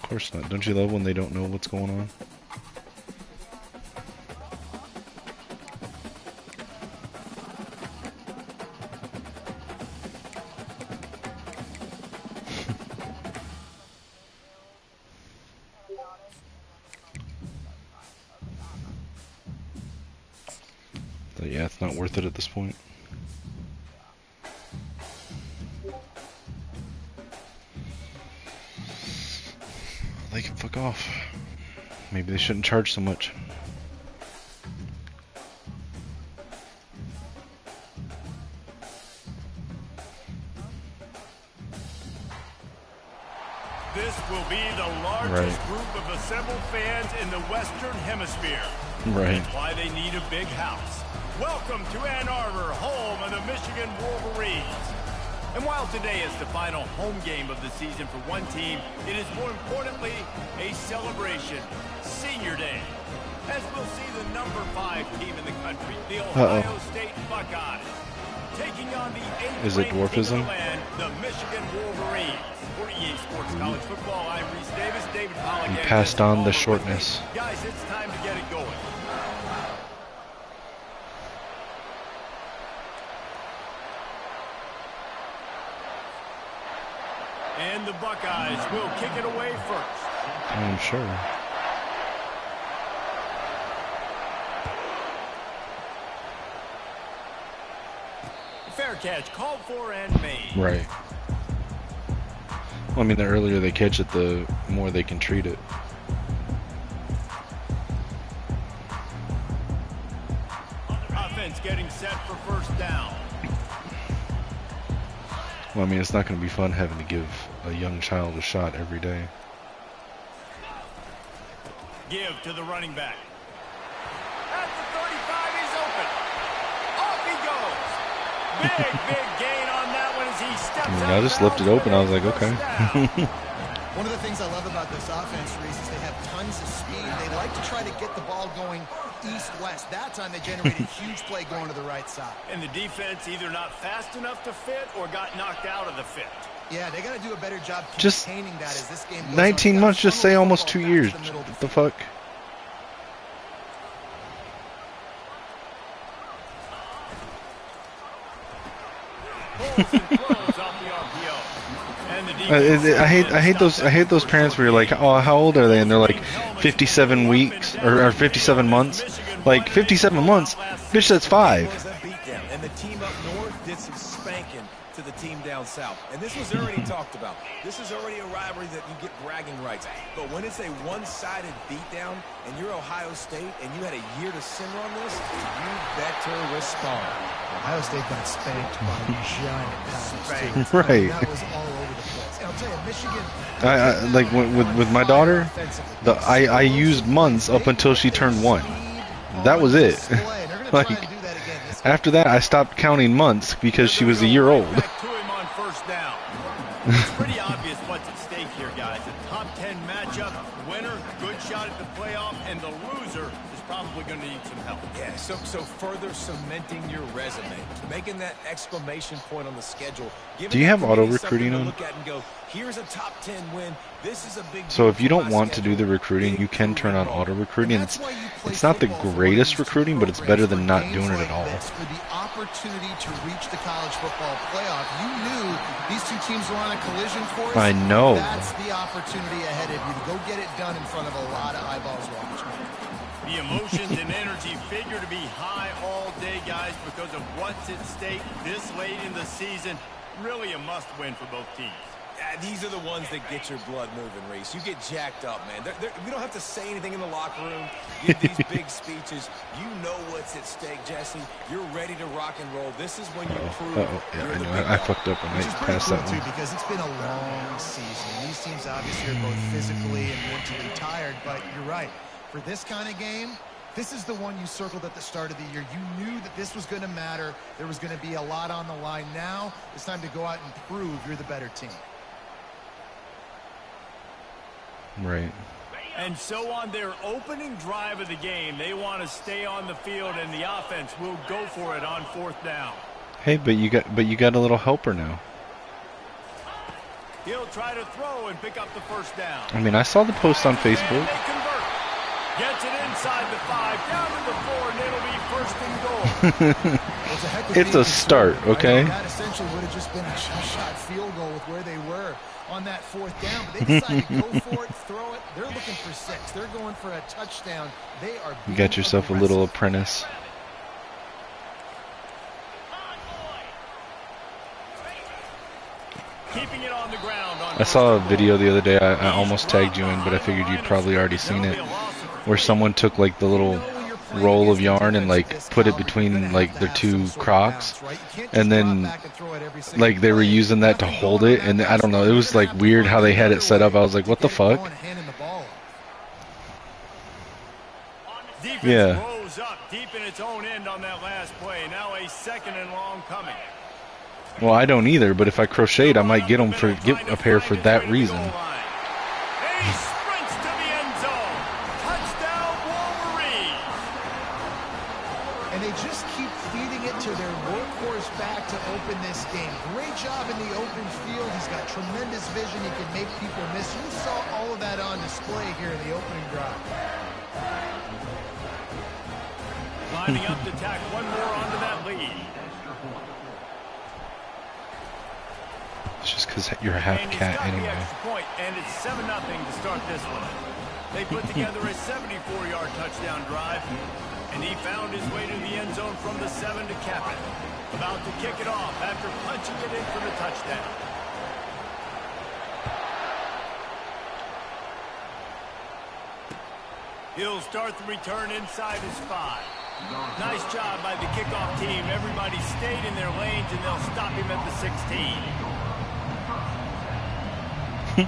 Of course not. Don't you love when they don't know what's going on? But yeah, it's not worth it at this point. They can fuck off. Maybe they shouldn't charge so much. This will be the largest group of assembled fans in the Western Hemisphere. Right. That's why they need a big house. Welcome to Ann Arbor, home of the Michigan Wolverines. And while today is the final home game of the season for one team, it is more importantly a celebration, Senior Day. As we'll see the number 5 team in the country, the Ohio State Buckeyes, taking on the 8th ranked in the land, the Michigan Wolverines. For EA Sports College Football, I'm Reese Davis, David Pollock. You passed on the shortness. Guys, it's time to get it going. And the Buckeyes will kick it away first. I'm sure. Fair catch, called for and made. Right. Well, I mean, the earlier they catch it, the more they can treat it. Offense getting set for first down. Well, I mean, it's not going to be fun having to give a young child a shot every day. Give to the running back. At the 35, he's open. Off he goes. Big gain on that one as he steps out. I just lifted open. I was like, okay. One of the things I love about this offense, Reese, is they have tons of speed. They like to try to get the ball going east-west. That time they generated a huge play going to the right side. And the defense either not fast enough to fit or got knocked out of the fit. Yeah, they got to do a better job containing that as this game goes 19 on. months, just say almost 2 years. What the fuck? I hate those parents where you're like, oh, how old are they? And they're like 57 weeks or 57 months. Like 57 months, bitch, that's 5. And the team up north did some spanking to the team down south. And this was already talked about. This is already a rivalry that you get bragging rights. But when it's a one-sided beatdown and you're Ohio State and you had a year to simmer on this, you better respond. Ohio State got spanked by giant passes. Right. That was all over the place. And I'll tell you, Michigan. I like with my daughter, I used months up until she turned 1. That was it. Like after that, I stopped counting months because she was a year old. It's pretty obvious what's at stake here, guys. A top 10 matchup, winner, good shot at the playoff, and the loser is probably going to need some help. Yeah, so further cementing your resume, making that exclamation point on the schedule. Do you have auto recruiting on? Look at and go, here's a top 10 win. This is a big. So if you don't want to do the recruiting, you can turn on auto recruiting. It's not the greatest recruiting, but it's better than not doing it at all. For the opportunity to reach the college football playoff, you knew these two teams were on a collision course. I know. That's the opportunity ahead of you to go get it done in front of a lot of eyeballs watching. The emotions and energy figure to be high all day, guys, because of what's at stake this late in the season. Really a must-win for both teams. These are the ones that get your blood moving, Reese. You get jacked up, man. We don't have to say anything in the locker room, give these big speeches. You know what's at stake, Jesse. You're ready to rock and roll. This is when you prove you're the big I fucked up and I passed that one. Because it's been a long season. These teams obviously are both physically and mentally tired, but you're right. For this kind of game, this is the one you circled at the start of the year. You knew that this was going to matter. There was going to be a lot on the line. Now it's time to go out and prove you're the better team. Right. And so on their opening drive of the game, they want to stay on the field, and the offense will go for it on 4th down. Hey, but you got a little helper now. He'll try to throw and pick up the first down. I mean, I saw the post on Facebook. Gets it inside the 5, down to the 4, and it'll be first and goal. It's a start, okay? That essentially would have just been a shot field goal with where they were on that 4th down, but they decided to go for it, throw it. They're looking for 6. They're going for a touchdown. They are. You got yourself a little apprentice. Keeping it on the ground. I saw a video the other day. I almost tagged you in, but I figured you'd probably already seen it, where someone took like the little roll of yarn and like put it between like their 2 Crocs, and then like they were using that to hold it, and I don't know, it was like weird how they had it set up. I was like, what the fuck? Yeah. Rose up deep in its own end on that last play. Now a 2nd and long coming. Well, I don't either, but if I crocheted, I might get a pair for that reason. He sprints to the end zone. Touchdown, Wolverines. And they just keep feeding it to their workhorse back to open this game. Great job in the open field. He's got tremendous vision. He can make people miss. You saw all of that on display here in the opening drive. Lining up to tack one more onto that lead. It's just because you're a half cat anyway. Point, and it's 7-0 to start this one. They put together a 74-yard touchdown drive, and he found his way to the end zone from the 7 to cap it. About to kick it off after punching it in for the touchdown. He'll start the return inside his 5. Nice job by the kickoff team. Everybody stayed in their lanes, and they'll stop him at the 16. This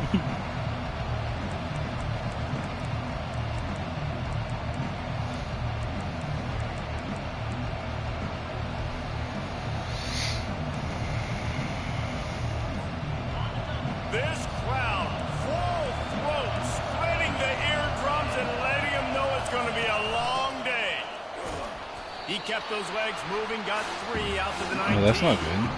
crowd, full throat, spreading the eardrums and letting them know it's going to be a long day. He kept those legs moving, got 3 out to the 19. Oh, that's not good.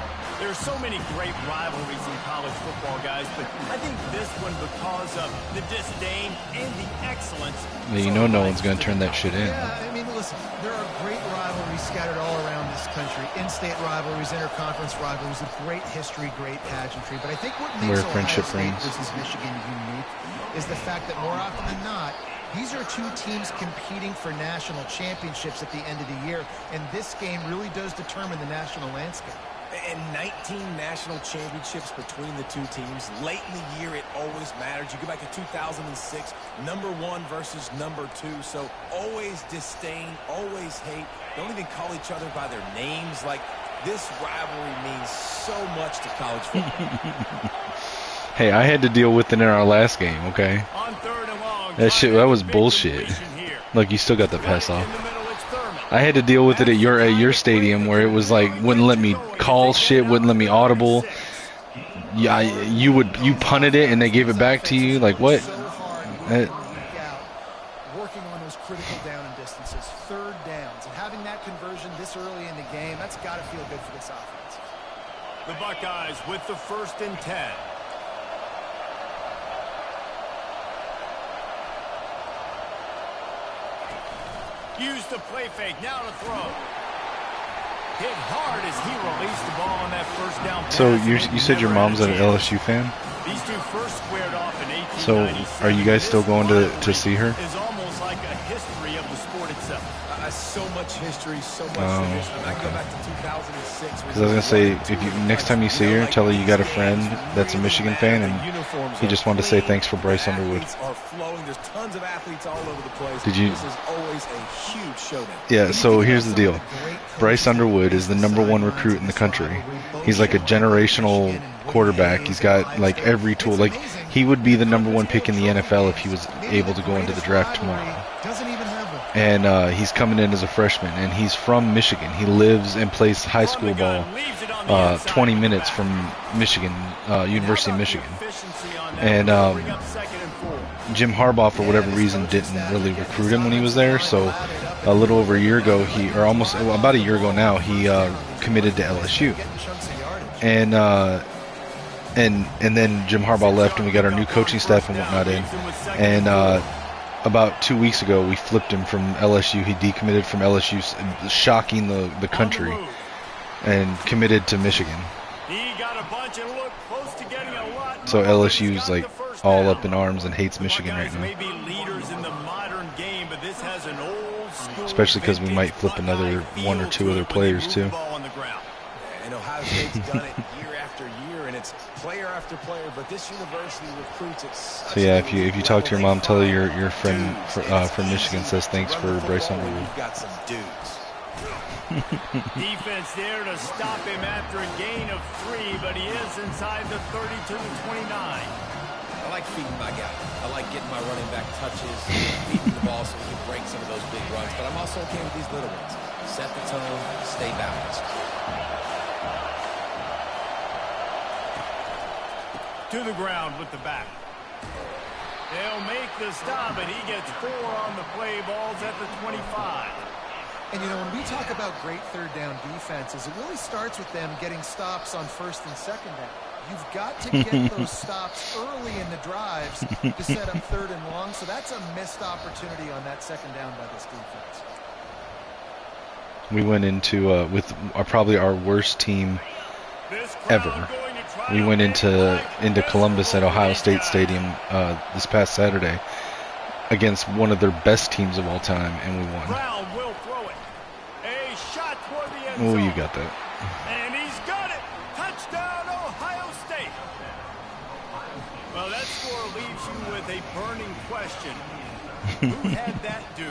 There's so many great rivalries in college football, guys, but I think this one, because of the disdain and the excellence. Yeah, you know no one's going to turn that shit in. Yeah, I mean, listen, there are great rivalries scattered all around this country. In-state rivalries, interconference rivalries, with great history, great pageantry. But I think what makes Ohio State versus Michigan unique is the fact that more often than not, these are 2 teams competing for national championships at the end of the year, and this game really does determine the national landscape. And 19 national championships between the 2 teams. Late in the year, it always matters. You go back to 2006, #1 versus #2. So always disdain, always hate. Don't even call each other by their names. Like, this rivalry means so much to college football. Hey, I had to deal with it in our last game, okay? On 3rd and long, that was bullshit. Look, you still got the pass off. I had to deal with it at your stadium, where it was like wouldn't let me call shit, wouldn't let me audible. Yeah, you punted it and they gave it back to you. Like what? Working on those critical down and distances, 3rd downs, and having that conversion this early in the game, that's got to feel good for this offense. The Buckeyes with the 1st and 10. Use the play fake, now to throw. Hit hard as he released the ball on that 1st down pass. So you said your mom's an LSU fan? These 2 first squared off in 1897. So are you guys still going to see her? Is almost like a history of the sport itself. So much history, so much tradition. I go back to 2006. Because I was gonna say, if you next time you see her, tell her you got a friend that's a Michigan fan, and he just wanted to say thanks for Bryce Underwood. There's tons of athletes all over the place. Did you? This is always a huge showdown. Yeah. So here's the deal. Bryce Underwood is the #1 recruit in the country. He's like a generational quarterback. He's got like every tool. Like he would be the #1 pick in the NFL if he was able to go into the draft tomorrow. And he's coming in as a freshman, and he's from Michigan. He lives and plays high school ball 20 minutes from Michigan, University of Michigan. And Jim Harbaugh, for whatever reason, didn't really recruit him when he was there. So a little over a year ago, about a year ago now, he committed to LSU. And and then Jim Harbaugh left, and we got our new coaching staff and whatnot in. And about 2 weeks ago, we flipped him from LSU. He decommitted from LSU, shocking the country, and committed to Michigan. So LSU's like all up in arms and hates Michigan right now. Especially because we might flip another one or two other players too. And Ohio State's done it year after year, and it's player after player. But this university recruits it. So yeah, if you talk to your mom, tell her your friend from Michigan says thanks for Bryce Underwood. You've got some dudes. Defense there to stop him after a gain of 3, but he is inside the 30 to the 29. I like feeding my guy. I like getting my running back touches, feeding the ball so we can break some of those big runs. But I'm also okay with these little ones. Set the tone, stay balanced. To the ground with the back. They'll make the stop, and he gets 4 on the play. Balls at the 25. And, you know, when we talk about great third down defenses, it really starts with them getting stops on first and second down. You've got to get those stops early in the drives to set up third and long. So that's a missed opportunity on that second down by this defense. We went into with probably our worst team ever. We went into Columbus at Ohio State Stadium this past Saturday against one of their best teams of all time, and we won. Oh, you got that. And he's got it. Touchdown, Ohio State. Well, that score leaves you with a burning question. Who had that dude?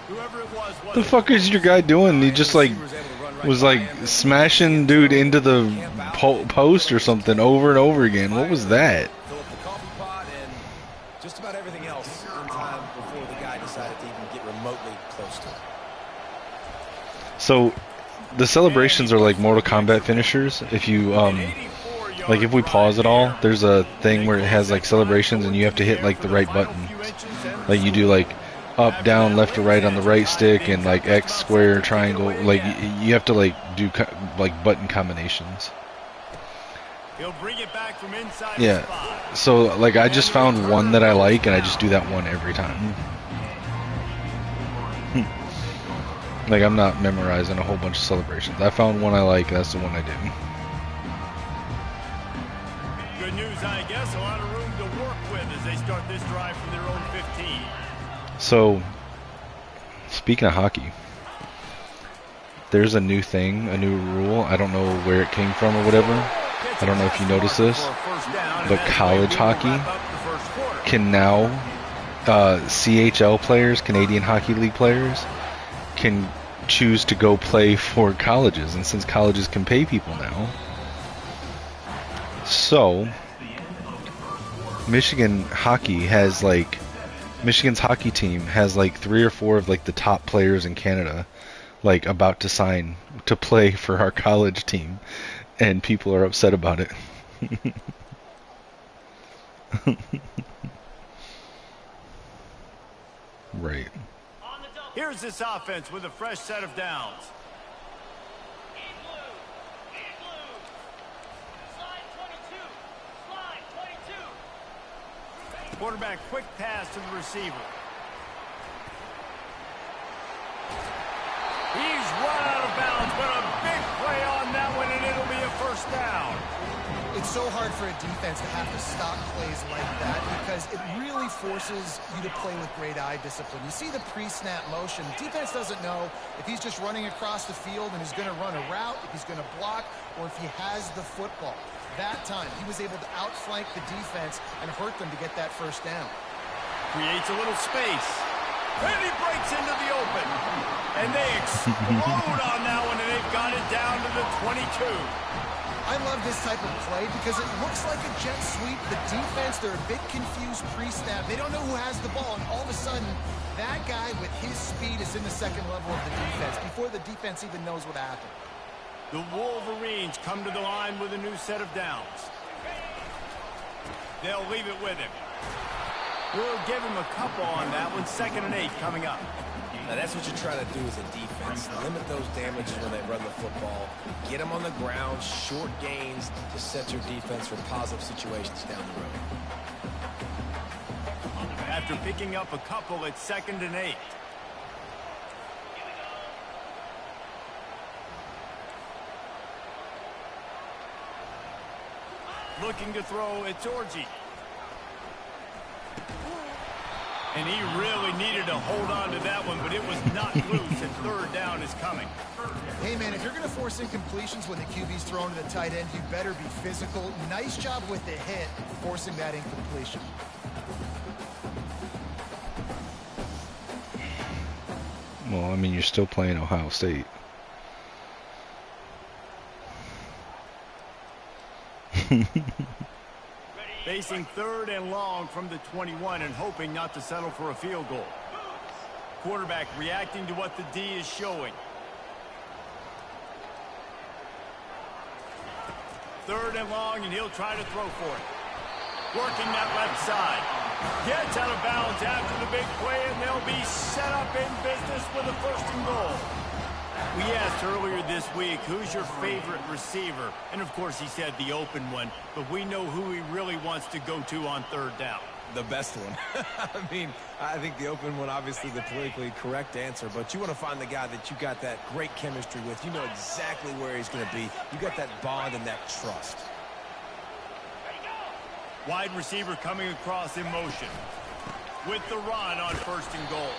Whoever it was. What the fuck is your guy doing? He just like was like smashing dude into the post or something over and over again. What was that? Fill up the coffee pot and just about everything else in time before the guy decided to even get remotely close to it. So the celebrations are like Mortal Kombat finishers. If you like if we pause it all, there's a thing where it has like celebrations and you have to hit like the right button. Like you do like up, down, left to right on the right stick, and like X, square, triangle. Like you have to like do like button combinations. He'll bring it back from inside. Yeah. So like I just found one that I like, and I just do that one every time. Like I'm not memorizing a whole bunch of celebrations. I found one I like, that's the one I do. Good news, I guess. A lot of room to work with as they start this drive from their own 15. So, speaking of hockey, there's a new thing, a new rule. I don't know where it came from or whatever. I don't know if you noticed this, but college hockey can now, CHL players, Canadian Hockey League players, can choose to go play for colleges. And since colleges can pay people now, so Michigan hockey has like, Michigan's hockey team has like 3 or 4 of like the top players in Canada like about to sign to play for our college team, and people are upset about it. Right. Here's this offense with a fresh set of downs. Quarterback quick pass to the receiver. He's run out of bounds, but a big play on that one, and it'll be a first down. It's so hard for a defense to have to stop plays like that because it really forces you to play with great eye discipline. You see the pre-snap motion. The defense doesn't know if he's just running across the field and he's going to run a route, if he's going to block, or if he has the football. That time, he was able to outflank the defense and hurt them to get that first down. Creates a little space. And he breaks into the open. And they explode on that one, and they've got it down to the 22. I love this type of play because it looks like a jet sweep. The defense, they're a bit confused pre-snap. They don't know who has the ball, and all of a sudden, that guy with his speed is in the second level of the defense before the defense even knows what happened. The Wolverines come to the line with a new set of downs. They'll leave it with him. We'll give him a couple on that one. 2nd and 8 coming up. Now, that's what you're trying to do as a defense. Limit those damages when they run the football. Get them on the ground, short gains to set your defense for positive situations down the road. After picking up a couple, it's 2nd and 8. Looking to throw, it's Orji. And he really needed to hold on to that one, but it was not loose, and 3rd down is coming. Hey, man, if you're going to force incompletions when the QB's thrown to the tight end, you better be physical. Nice job with the hit, forcing that incompletion. Well, I mean, you're still playing Ohio State. Facing 3rd and long from the 21 and hoping not to settle for a field goal. Quarterback reacting to what the D is showing. 3rd and long, and he'll try to throw for it. Working that left side. Gets out of bounds after the big play, and they'll be set up in business with a 1st and goal. We asked earlier this week, who's your favorite receiver? And, of course, he said the open one, but we know who he really wants to go to on 3rd down. The best one. I mean, I think the open one, obviously the politically correct answer, but you want to find the guy that you got that great chemistry with. You know exactly where he's going to be. You got that bond and that trust. Wide receiver coming across in motion. With the run on 1st and goal.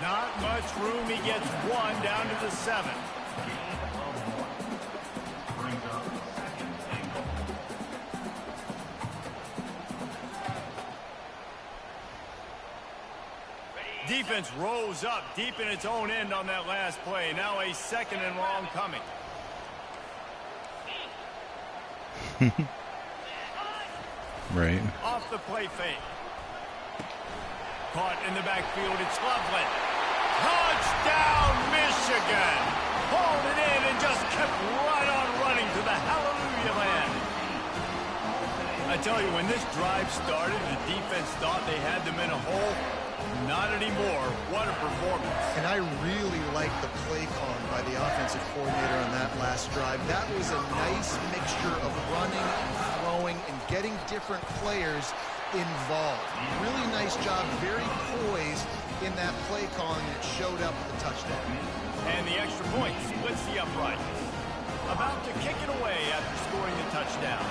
Not much room. He gets 1 down to the 7. Defense rose up deep in its own end on that last play. Now a 2nd and long coming. Right. Off the play fake. Caught in the backfield, it's Loveland. Touchdown, Michigan! Pulled it in and just kept right on running to the hallelujah land. I tell you, when this drive started, the defense thought they had them in a hole. Not anymore. What a performance. And I really like the play calling by the offensive coordinator on that last drive. That was a nice mixture of running and throwing and getting different players involved. Really nice job, very poised in that play calling, and it showed up with the touchdown. And the extra point splits the upright. About to kick it away after scoring the touchdown.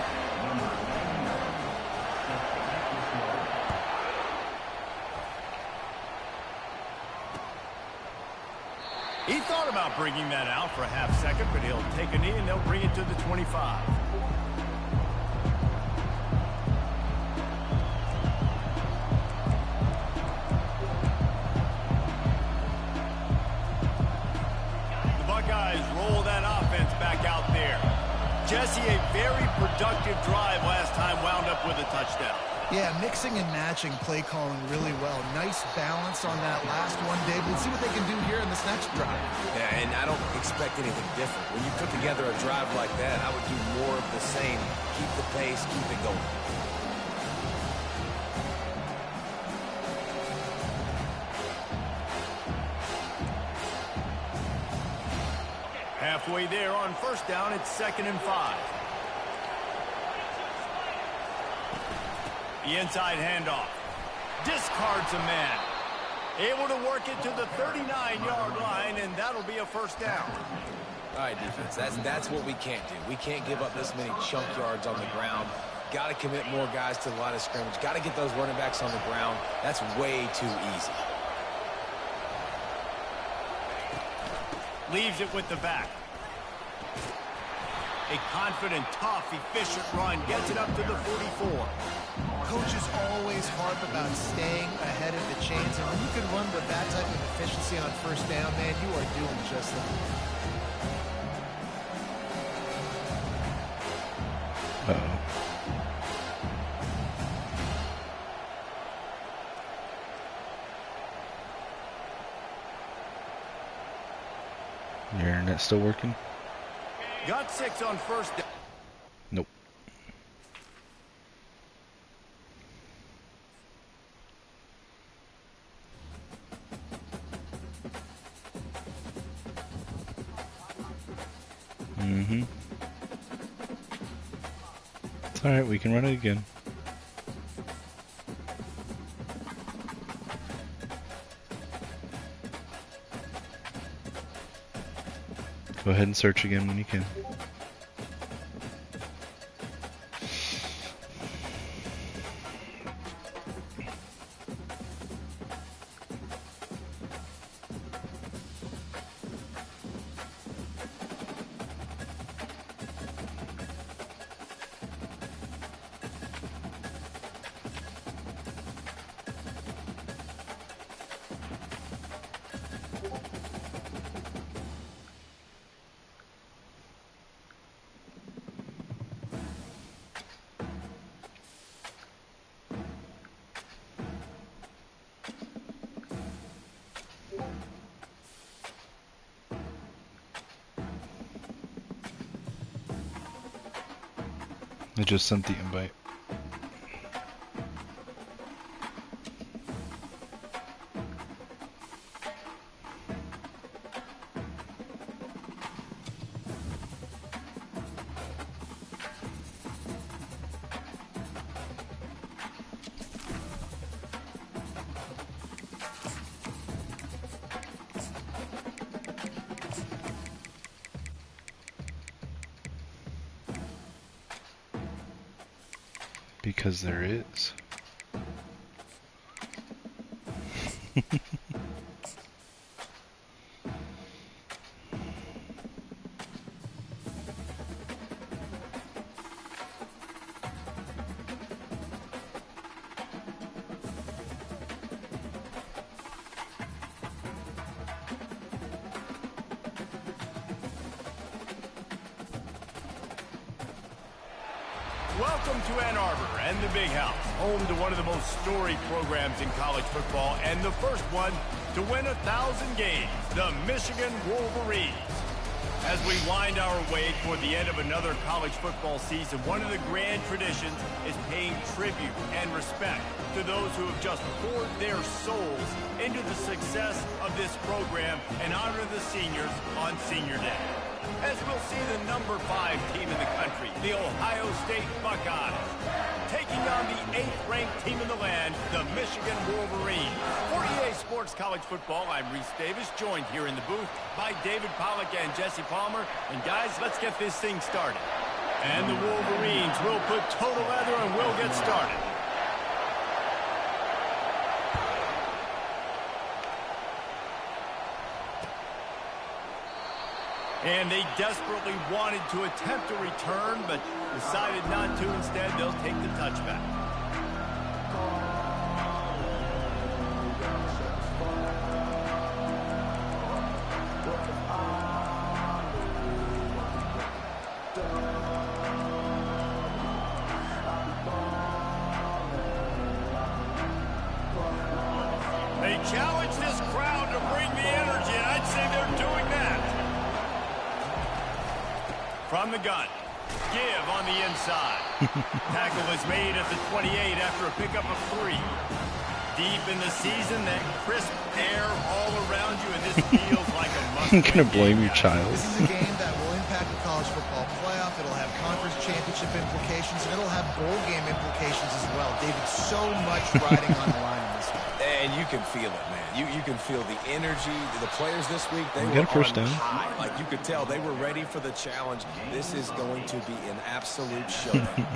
He thought about bringing that out for a half second, but he'll take a knee and they'll bring it to the 25. The Buckeyes roll that offense back out there. Jesse, a very productive drive last time, wound up with a touchdown. Yeah, mixing and matching play calling really well. Nice balance on that last one, Dave. We'll see what they can do here in this next drive. Yeah, and I don't expect anything different. When you put together a drive like that, I would do more of the same. Keep the pace, keep it going. Halfway there on 1st down, it's 2nd and 5. The inside handoff. Discards a man. Able to work it to the 39-yard line, and that'll be a 1st down. All right, defense, that's what we can't do. We can't give up this many chunk yards on the ground. Got to commit more guys to the line of scrimmage. Got to get those running backs on the ground. That's way too easy. Leaves it with the back. A confident, tough, efficient run. Gets it up to the 44. Coaches always harp about staying ahead of the chains, and when you can run with that type of efficiency on 1st down, man, you are doing just that. Uh-oh. Your internet still working? Got 6 on 1st down. Nope. Mm-hmm. It's alright, we can run it again. Go ahead and search again when you can. I just sent the invite. Because there is. Welcome to Ann Arbor and the Big House, home to one of the most storied programs in college football and the first one to win 1,000 games, the Michigan Wolverines. As we wind our way toward the end of another college football season, one of the grand traditions is paying tribute and respect to those who have just poured their souls into the success of this program and honor the seniors on Senior Day. As we'll see the number 5 team in the country, the Ohio State Buckeyes, taking on the 8th-ranked team in the land, the Michigan Wolverines. For EA Sports College Football, I'm Reese Davis, joined here in the booth by David Pollack and Jesse Palmer. And guys, let's get this thing started. And the Wolverines will put total leather and we'll get started. And they desperately wanted to attempt a return, but decided not to. Instead, they'll take the touchback. They challenge this crowd to bring the energy, and I'd say they're doing that. From the gun, give on the inside. Tackle is made at the 28 after a pickup of 3. Deep in the season, that crisp air all around you, and this feels like a must-win. I'm gonna blame your child. This is a game that will impact the college football playoff. It'll have conference championship implications, and it'll have bowl game implications as well. David, so much riding on the line in this one. And you can feel it, man. You can feel the energy. The players this week, they were Get a first on down. high. Like you could tell, they were ready for the challenge. This is going to be an absolute showdown.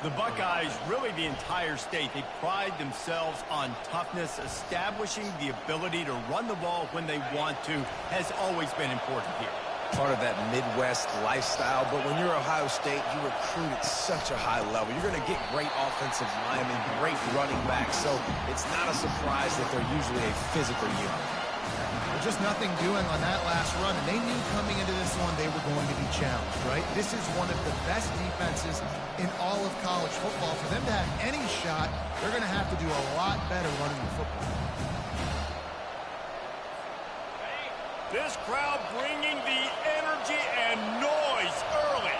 The Buckeyes, really the entire state, they pride themselves on toughness. Establishing the ability to run the ball when they want to has always been important here. Part of that Midwest lifestyle, but when you're Ohio State, you recruit at such a high level. You're going to get great offensive linemen, great running backs, so it's not a surprise that they're usually a physical unit. Just nothing doing on that last run, and they knew coming into this one they were going to be challenged, right? This is one of the best defenses in all of college football. For them to have any shot, they're going to have to do a lot better running the football. This crowd bringing the energy and noise early.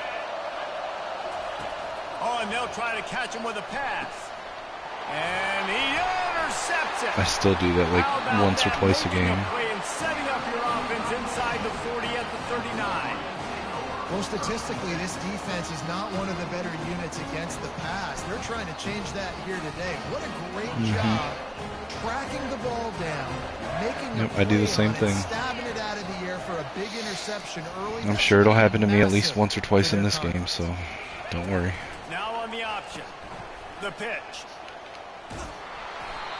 Oh, and they'll try to catch him with a pass. And he intercepts it. I still do that like once or twice a game. Setting up your offense inside the 40 at the 39. Well, statistically, this defense is not one of the better units against the pass. They're trying to change that here today. What a great job tracking the ball down, making I do the same thing. stabbing it out of the air for a big interception early. I'm sure it'll happen to me at least once or twice in this game, so don't worry. Now on the option, the pitch.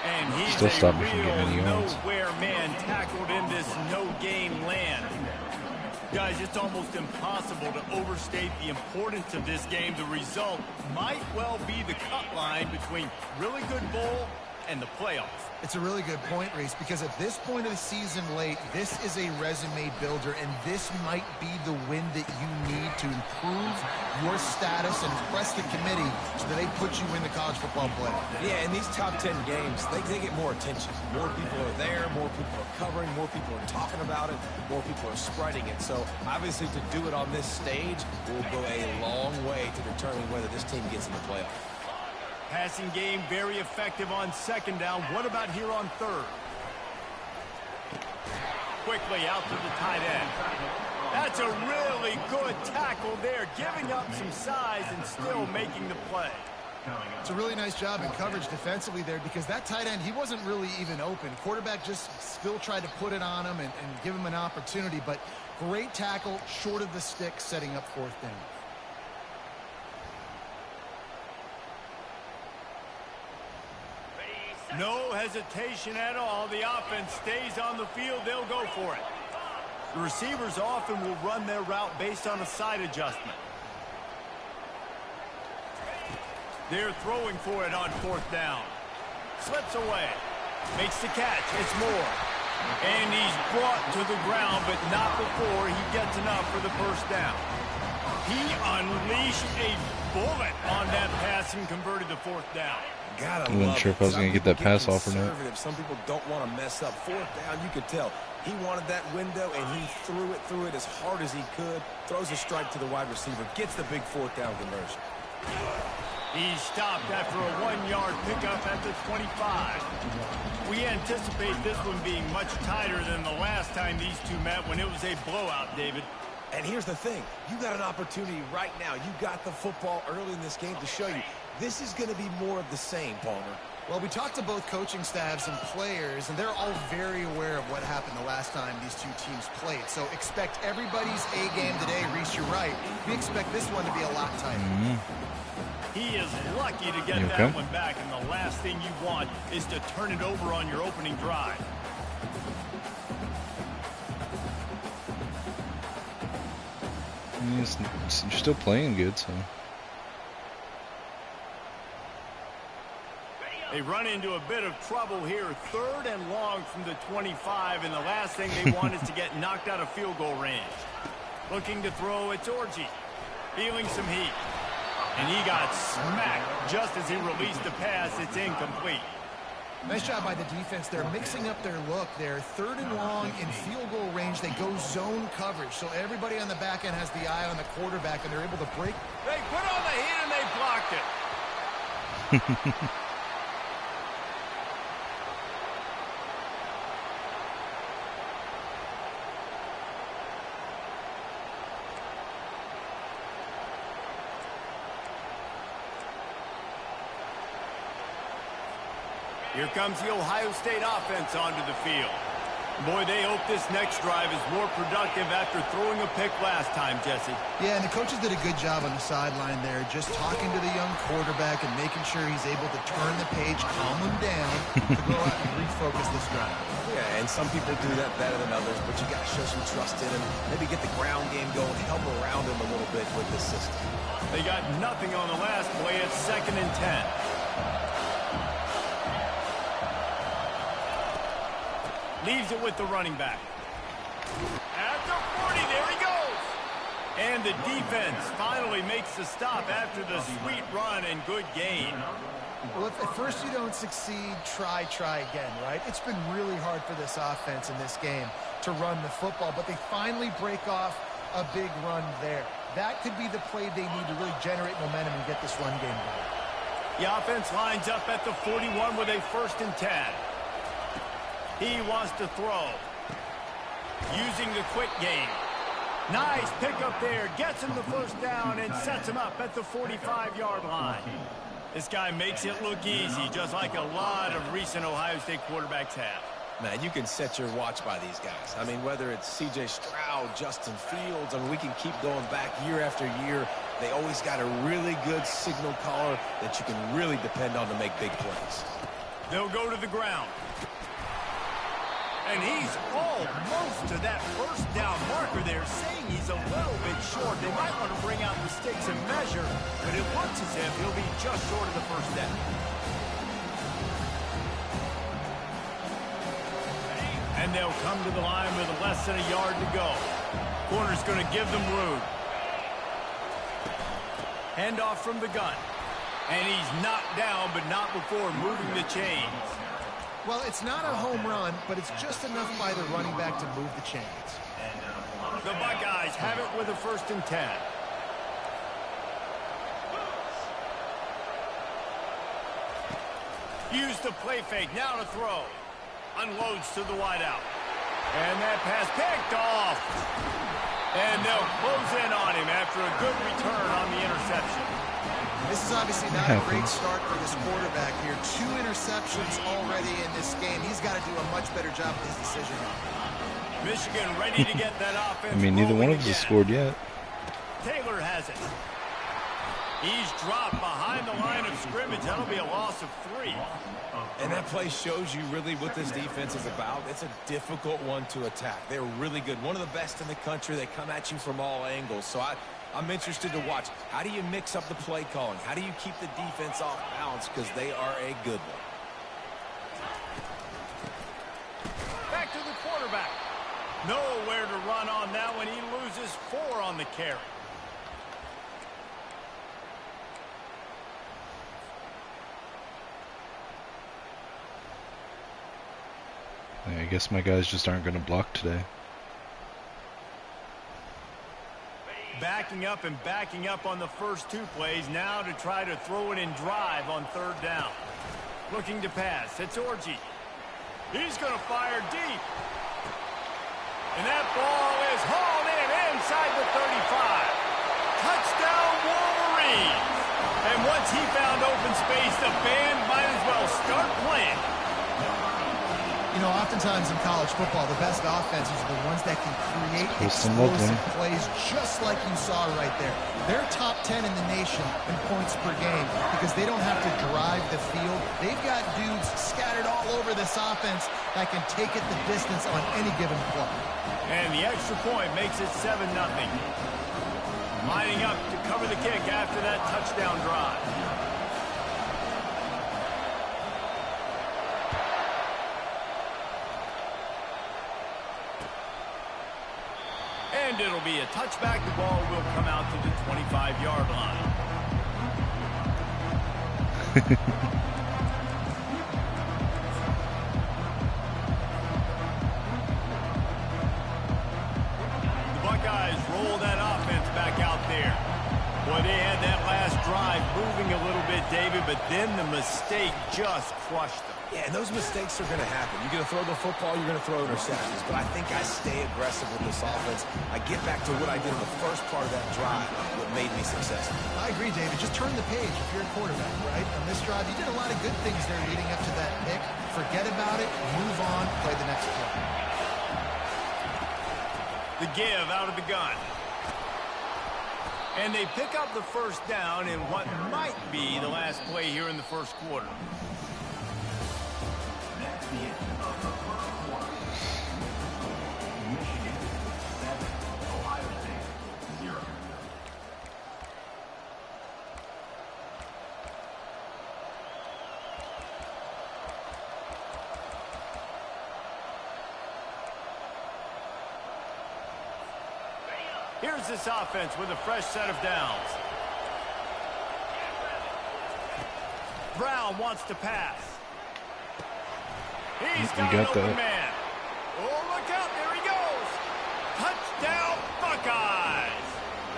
And he's Still stop me a from real getting any yards. nowhere man tackled in this no-gain land. Guys, it's almost impossible to overstate the importance of this game. The result might well be the cut line between really good bowl and the playoffs. It's a really good point, Reese, because at this point of the season late, this is a resume builder, and this might be the win that you need to improve your status and impress the committee so that they put you in the college football playoff. Yeah, in these top 10 games, they get more attention. More people are there, more people are covering, more people are talking about it, more people are spreading it. So, obviously, to do it on this stage will go a long way to determine whether this team gets in the playoff. Passing game very effective on second down. What about here on third? Quickly out to the tight end. That's a really good tackle there, giving up some size and still making the play. It's a really nice job in coverage defensively there, because that tight end, he wasn't really even open. Quarterback just still tried to put it on him and give him an opportunity, but great tackle short of the stick, setting up fourth down. No hesitation at all. The offense stays on the field. They'll go for it. The receivers often will run their route based on a side adjustment. They're throwing for it on fourth down. Slips away. Makes the catch. It's Moore. And he's brought to the ground, but not before he gets enough for the first down. He unleashed a bullet on that pass and converted the fourth down. I wasn't sure if I was going to get that pass off or not. Some people don't want to mess up. Fourth down, you could tell. He wanted that window, and he threw it as hard as he could. Throws a strike to the wide receiver. Gets the big fourth down conversion. He's stopped after a 1-yard pickup at the 25. We anticipate this one being much tighter than the last time these two met when it was a blowout, David. And here's the thing. You got an opportunity right now. You got the football early in this game to show you this is going to be more of the same, Palmer. Well, we talked to both coaching staffs and players, and they're all very aware of what happened the last time these two teams played. So expect everybody's A game today. Reese, you're right. We expect this one to be a lot tighter. He is lucky to get that one back, and the last thing you want is to turn it over on your opening drive. You're still playing good, so. They run into a bit of trouble here. 3rd and long from the 25, and the last thing they want is to get knocked out of field goal range. Looking to throw, it's Orji. Feeling some heat. And he got smacked just as he released the pass. It's incomplete. Nice job by the defense. They're mixing up their look there. 3rd and long in field goal range. They go zone coverage. So everybody on the back end has the eye on the quarterback, and they're able to break. They put on the heat, and they blocked it. Here comes the Ohio State offense onto the field. Boy, they hope this next drive is more productive after throwing a pick last time, Jesse. Yeah, and the coaches did a good job on the sideline there, just talking to the young quarterback and making sure he's able to turn the page, calm him down, to go out and refocus this drive. Yeah, and some people do that better than others, but you got to show some trust in him. Maybe get the ground game going, help around him a little bit with this system. They got nothing on the last play. It's 2nd and 10. Leaves it with the running back. At the 40, there he goes. And the defense finally makes the stop after the sweet run and good gain. Well, if at first you don't succeed, try again, right? It's been really hard for this offense in this game to run the football, but they finally break off a big run there. That could be the play they need to really generate momentum and get this run game going. The offense lines up at the 41 with a 1st and 10. He wants to throw. Using the quick game. Nice pickup there. Gets him the first down and sets him up at the 45-yard line. This guy makes it look easy, just like a lot of recent Ohio State quarterbacks have. Man, you can set your watch by these guys. I mean, whether it's C.J. Stroud, Justin Fields, I mean, we can keep going back year after year. They always got a really good signal caller that you can really depend on to make big plays. They'll go to the ground. And he's almost to that first down marker there, saying he's a little bit short. They might want to bring out the sticks and measure, but it looks as if he'll be just short of the first down. And they'll come to the line with less than a yard to go. Corner's going to give them room. Handoff from the gun. And he's knocked down, but not before moving the chains. Well, it's not a home run, but it's just enough by the running back to move the chains. The Buckeyes have it with a 1st and 10. Use the play fake, now to throw. Unloads to the wideout. And that pass picked off. And they'll close in on him after a good return on the interception. This is obviously not a great start for this quarterback here. 2 interceptions already in this game. He's got to do a much better job with his decision. Michigan ready to get that offense. I mean, neither one of us has scored yet. Taylor has it. He's dropped behind the line of scrimmage. That'll be a loss of 3. And that play shows you really what this defense is about. It's a difficult one to attack. They're really good. One of the best in the country. They come at you from all angles. So I'm interested to watch. How do you mix up the play calling? How do you keep the defense off balance? Because they are a good one. Back to the quarterback. Nowhere to run on that one. He loses 4 on the carry. I guess my guys just aren't going to block today. Backing up and backing up on the first 2 plays now to try to throw it in drive on 3rd down. Looking to pass. It's Orji. He's going to fire deep. And that ball is hauled in inside the 35. Touchdown Wolverines. And once he found open space, the band might as well start playing. You know, oftentimes in college football, the best offenses are the ones that can create explosive plays, just like you saw right there. They're top 10 in the nation in points per game because they don't have to drive the field. They've got dudes scattered all over this offense that can take it the distance on any given play. And the extra point makes it 7-0. Lining up to cover the kick after that touchdown drive. And it'll be a touchback. The ball will come out to the 25-yard line. The Buckeyes roll that offense back out there. Boy, they had that last drive moving a little bit, David, but then the mistake just crushed them. Yeah, and those mistakes are going to happen. You're going to throw the football, you're going to throw interceptions. But I think I stay aggressive with this offense. I get back to what I did in the first part of that drive, what made me successful. I agree, David. Just turn the page if you're a quarterback, right? On this drive, you did a lot of good things there leading up to that pick. Forget about it, move on, play the next play. The give out of the gun. And they pick up the first down in what might be the last play here in the first quarter. Here's this offense with a fresh set of downs. Brown wants to pass. He's got an open man. Oh, look out, there he goes. Touchdown, Buckeyes.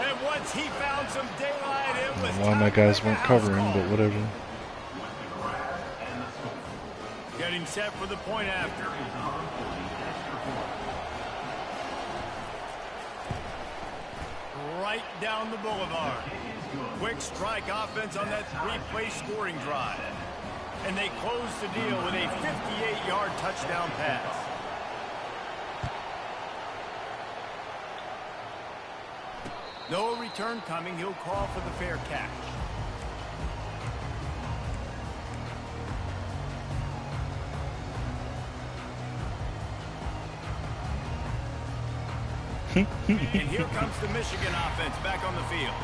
And once he found some daylight, it was why my guys weren't covering, but whatever. Getting set for the point after. right down the boulevard. Quick strike offense on that three-play scoring drive. And they close the deal with a 58-yard touchdown pass. No return coming. He'll call for the fair catch. And here comes the Michigan offense back on the field.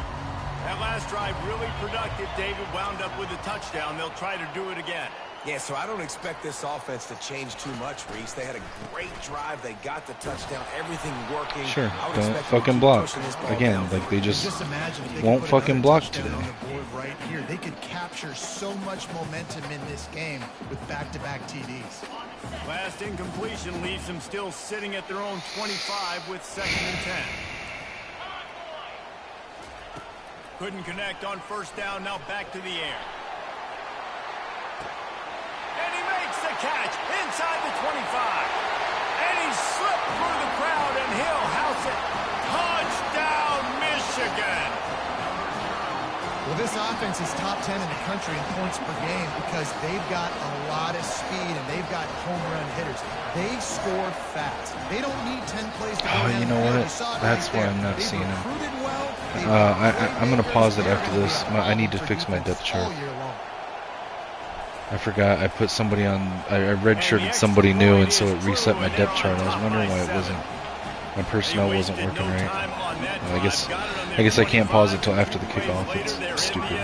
That last drive really productive. David wound up with a touchdown. They'll try to do it again. Yeah, so I don't expect this offense to change too much, Reese. They had a great drive. They got the touchdown. Everything working. Sure, don't fucking block. Again, like they just won't fucking block today. On the board right here. They could capture so much momentum in this game with back-to-back TDs. Last incompletion leaves them still sitting at their own 25 with 2nd and 10. Couldn't connect on first down. Now back to the air. And he makes the catch inside the 25. And he slipped through the crowd, and he'll house it. Touchdown, Michigan. Well, this offense is top 10 in the country in points per game because they've got a lot of speed and they've got home run hitters. They score fast. They don't need 10 plays to go down. You know what? That's why I'm not seeing him. I'm going to pause it after this. I need to fix my depth chart. I forgot I put somebody on, I redshirted somebody new, and so it reset my depth chart. I was wondering why it wasn't, my personnel wasn't working right. I guess I can't pause it till after the kickoff. It's stupid.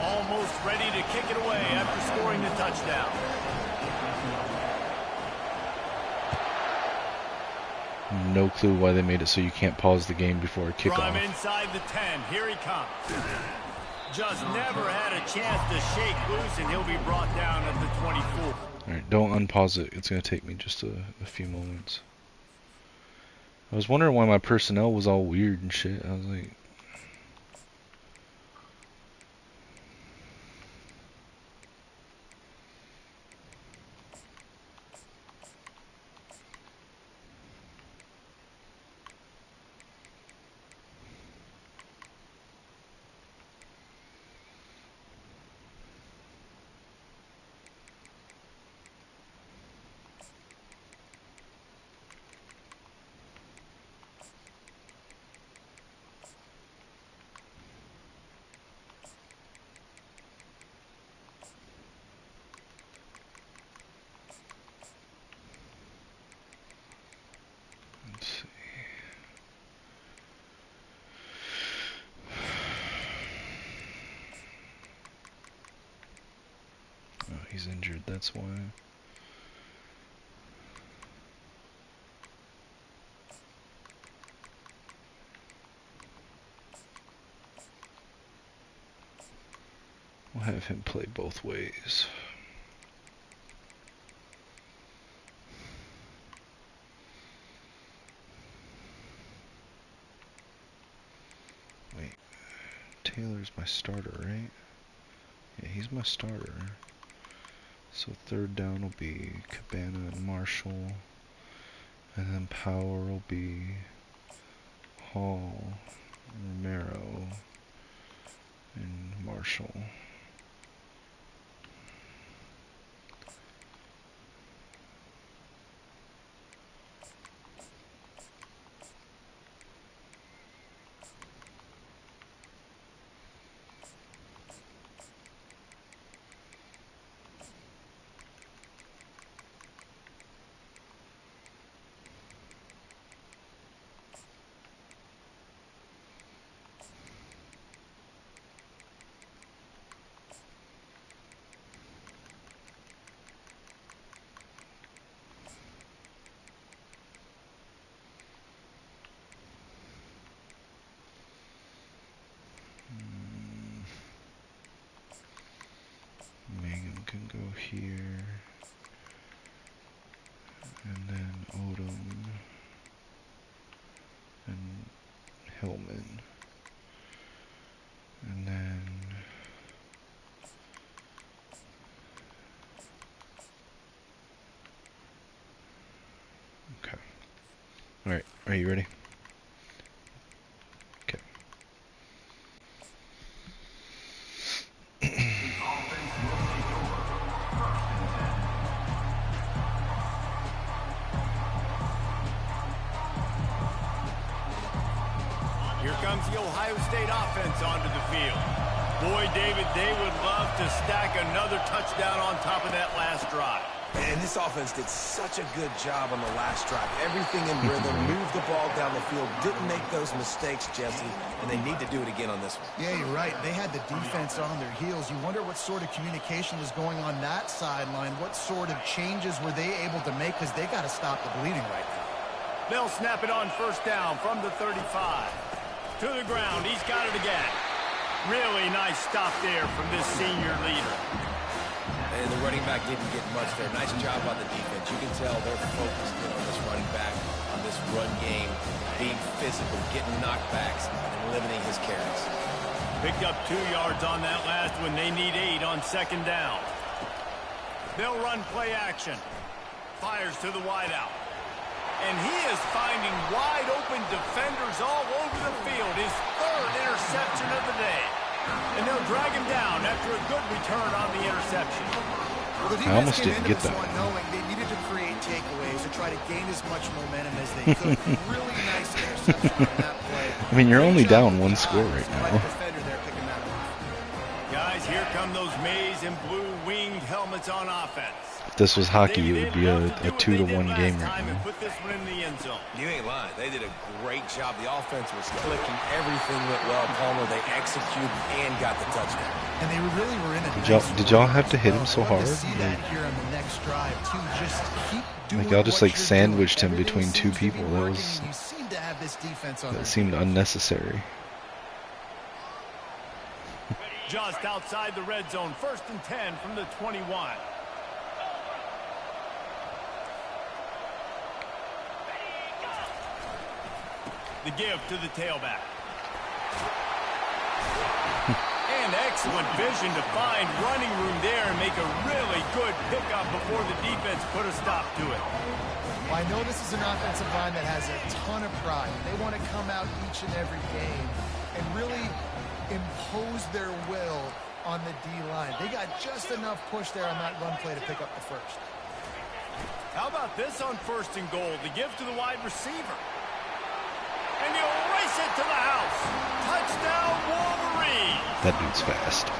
Almost ready to kick it away after scoring the touchdown. No clue why they made it so you can't pause the game before a kickoff. From inside the 10, here he comes. Just never had a chance to shake loose, and he'll be brought down at the 24. Alright, don't unpause it. It's going to take me just a few moments. I was wondering why my personnel was all weird and shit. I was like... He's injured, that's why. We'll have him play both ways. Wait, Taylor's my starter, right? Yeah, he's my starter. So third down will be Cabana and Marshall, and then power will be Hall, Romero, and Marshall. Can go here, and then Odom, and Hillman, and then okay. All right, are you ready? comes the Ohio State offense onto the field. Boy, David, they would love to stack another touchdown on top of that last drive. And this offense did such a good job on the last drive. Everything in rhythm, moved the ball down the field, didn't make those mistakes, Jesse, and they need to do it again on this one. Yeah, you're right. They had the defense on their heels. You wonder what sort of communication was going on that sideline. What sort of changes were they able to make, because they got to stop the bleeding right now. They'll snap it on first down from the 35. To the ground. He's got it again. Really nice stop there from this senior leader. And the running back didn't get much there. Nice job by the defense. You can tell they're focused on this running back, on this run game, being physical, getting knockbacks, and limiting his carries. Picked up 2 yards on that last one. They need 8 on second down. They'll run play action. Fires to the wideout. And he is finding wide open defenders all over the field. His 3rd interception of the day. And they'll drag him down after a good return on the interception. Well, I almost didn't get that one knowing they needed to create takeaways to try to gain as much momentum as they could. Really nice interception on that play. I mean, you're only down 1 score right now. Guys, here come those maize and blue winged helmets on offense. If this was hockey, it would be a 2-1 game right now. Put this one in the end zone. You ain't lying. They did a great job. The offense was clicking. Everything went well. Palmer, they executed and got the touchdown. And they really were in a Did y'all have to hit him so hard? Like y'all just like sandwiched him between 2 people. That seemed unnecessary. Just outside the red zone, 1st and 10 from the 21. The give to the tailback. And excellent vision to find running room there and make a really good pickup before the defense put a stop to it. Well, I know this is an offensive line that has a ton of pride. They want to come out each and every game and really impose their will on the D-line. They got just enough push there on that run play to pick up the first. How about this on 1st and goal? The give to the wide receiver. And you'll race it to the house. Touchdown, Wolverines. That dude's fast.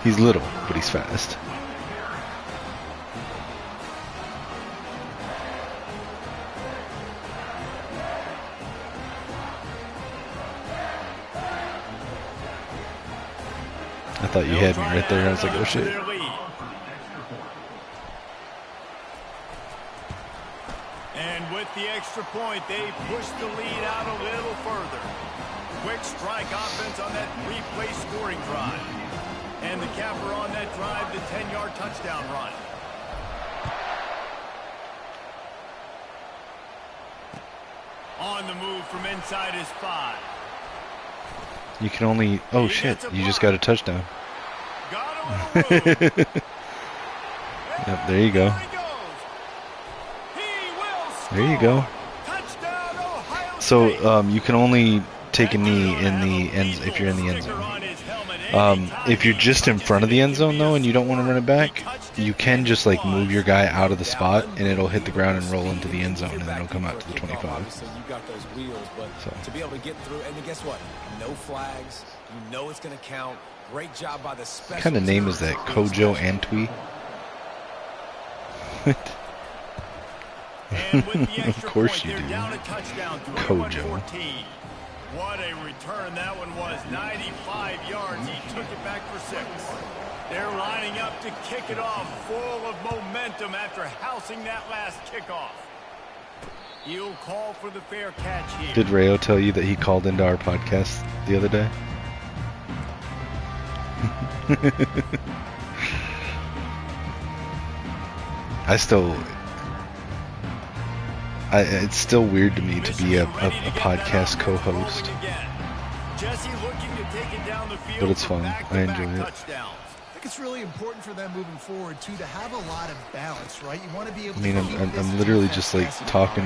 He's little, but he's fast. I thought you had me right there. I was like, oh shit. And with the extra point, they push the lead out a little further. Quick strike offense on that 3-play scoring drive. And the capper on that drive, the 10-yard touchdown run. On the move from inside his 5. You can only... Oh shit, you just got a touchdown. Yep, there you go. There you go. So you can only take a knee in the end if you're in the end zone. If you're just in front of the end zone though and you don't want to run it back, you can just like move your guy out of the spot and it'll hit the ground and roll into the end zone and then it'll come out to the 25. So you got those wheels, but to be able to get through, and guess what? No flags. You know it's going to count. Great job by the special. What kind of name is that? Kojo Antwi? Of course you do. Kojo. What a return that one was. 95 yards. He took it back for 6. They're lining up to kick it off, full of momentum after housing that last kickoff. He'll call for the fair catch here. Did Rayo tell you that he called into our podcast the other day? It's still weird to me to be a podcast co-host. But it's fun. I enjoy it. I think it's really important for them moving forward too to have a lot of balance, right? You want to be able. I mean, I'm literally just like talking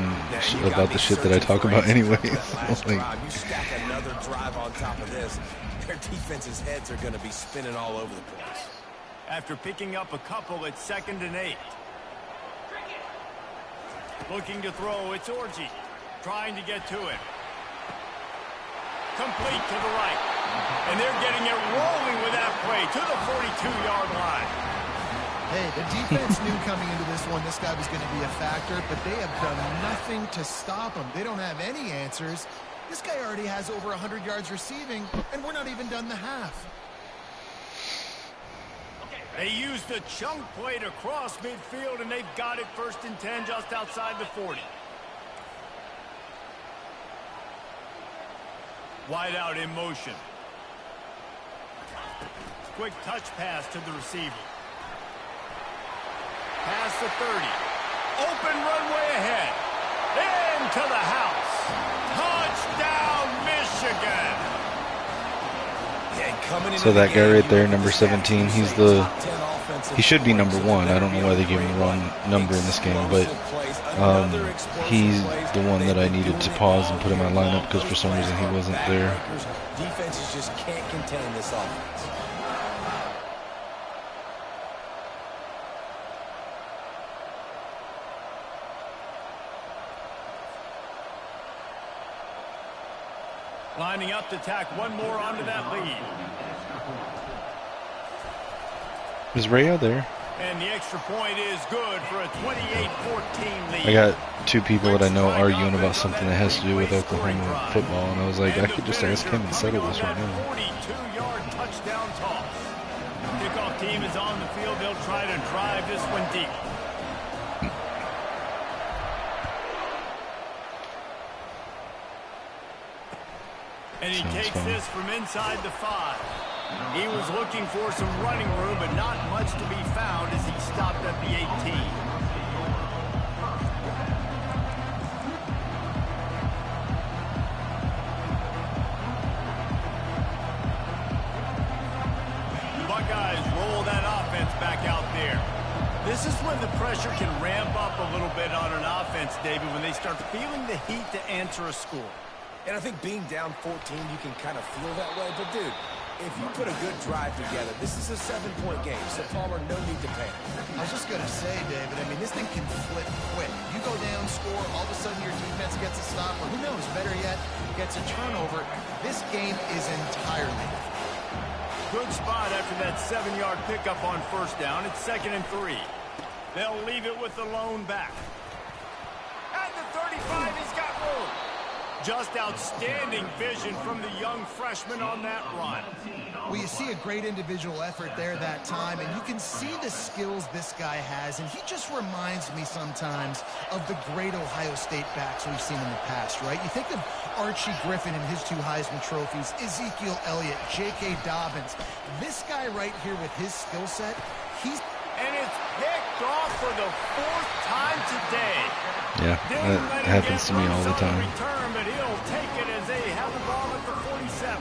about the shit that I talk about anyways. Like, you stack another drive on top of this, their defense's heads are going to be spinning all over the place. After picking up a couple at 2nd and 8. Looking to throw, it's Orji. Trying to get to it. Complete to the right. And they're getting it rolling with that play to the 42-yard line. Hey, the defense knew coming into this one this guy was going to be a factor, but they have done nothing to stop him. They don't have any answers. This guy already has over 100 yards receiving, and we're not even done the half. They used a chunk play to cross midfield, and they've got it 1st and 10 just outside the 40. Wide out in motion. Quick touch pass to the receiver. Pass the 30. Open runway ahead. Into the house. Touchdown, Michigan. So that guy right there, number 17, he should be number 1. I don't know why they gave him the wrong number in this game, but he's the one that I needed to pause and put in my lineup because for some reason he wasn't there. Defenses just can't contain this offense. Lining up to tack one more onto that lead. Is Rayo there? And the extra point is good for a 28-14 lead. I got 2 people that I know arguing about something that has to do with Oklahoma football, and I was like, I could just ask him and settle this right now. 42-yard touchdown toss. Kickoff team is on the field. They'll try to drive this one deep. And he takes this from inside the 5. He was looking for some running room, but not much to be found as he stopped at the 18. The Buckeyes roll that offense back out there. This is when the pressure can ramp up a little bit on an offense, David, when they start feeling the heat to answer a score. And I think being down 14, you can kind of feel that way. But, dude, if you put a good drive together, this is a 7-point game. So, Palmer, no need to panic. I was just going to say, David, I mean, this thing can flip quick. You go down, score, all of a sudden your defense gets a stop, or who knows, better yet, gets a turnover. This game is entirely different. Good spot after that 7-yard pickup on 1st down. It's 2nd and 3. They'll leave it with the lone back. At the 35, he's got room. Just outstanding vision from the young freshman on that run. Well, you see a great individual effort there that time, and you can see the skills this guy has, and he just reminds me sometimes of the great Ohio State backs we've seen in the past, right? You think of Archie Griffin and his 2 Heisman trophies, Ezekiel Elliott, J.K. Dobbins. This guy right here with his skill set, and it's picked off for the 4th time today. Yeah, that happens to me all the time. Return, but he'll take it as they have the ball at the 47.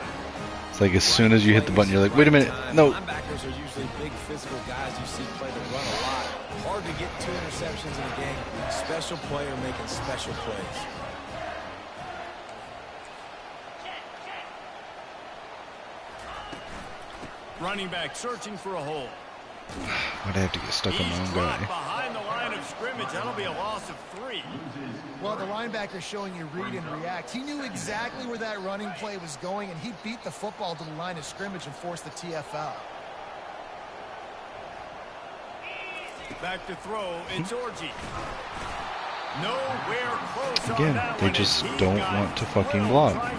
It's like as soon as you hit the button, you're like, wait a minute, no. Linebackers are usually big physical guys you see play the run a lot. Hard to get 2 interceptions in a game. Special player making special plays. Running back searching for a hole. Why'd I have to get stuck on my own guy? Behind the line of scrimmage. That'll be a loss of 3. Well, the linebacker's showing you read and react. He knew exactly where that running play was going, and he beat the football to the line of scrimmage and forced the TFL. Back to throw. It's Orji. Nowhere close. Again, they just don't want to fucking block.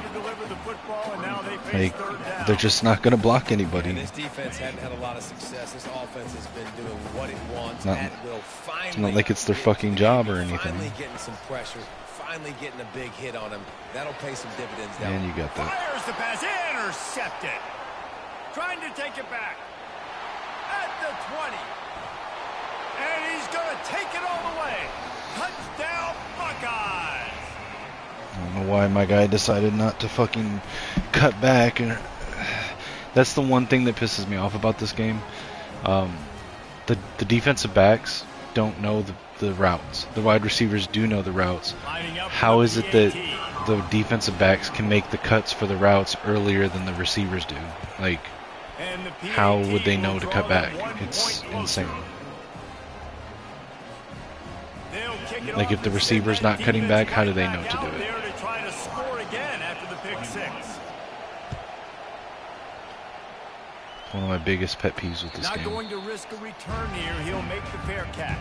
Like, they're just not going to block anybody. And this defense hadn't had a lot of success. This offense has been doing what it wants at will. Finally, it's not like it's their fucking job or anything. Finally getting some pressure. Finally getting a big hit on him. That'll pay some dividends down. And you got that. Fires the pass. Intercepted. Trying to take it back. At the 20. And he's going to take it all the way. Touchdown, Buckeyes. I don't know why my guy decided not to fucking cut back. And that's the one thing that pisses me off about this game. The defensive backs don't know the routes. The wide receivers do know the routes. How is it that the defensive backs can make the cuts for the routes earlier than the receivers do? Like, how would they know to cut back? It's insane. Like, if the receiver's not cutting back, how do they know to do it? one of my biggest pet peeves with this Not game. going to risk a return here. He'll make the fair catch.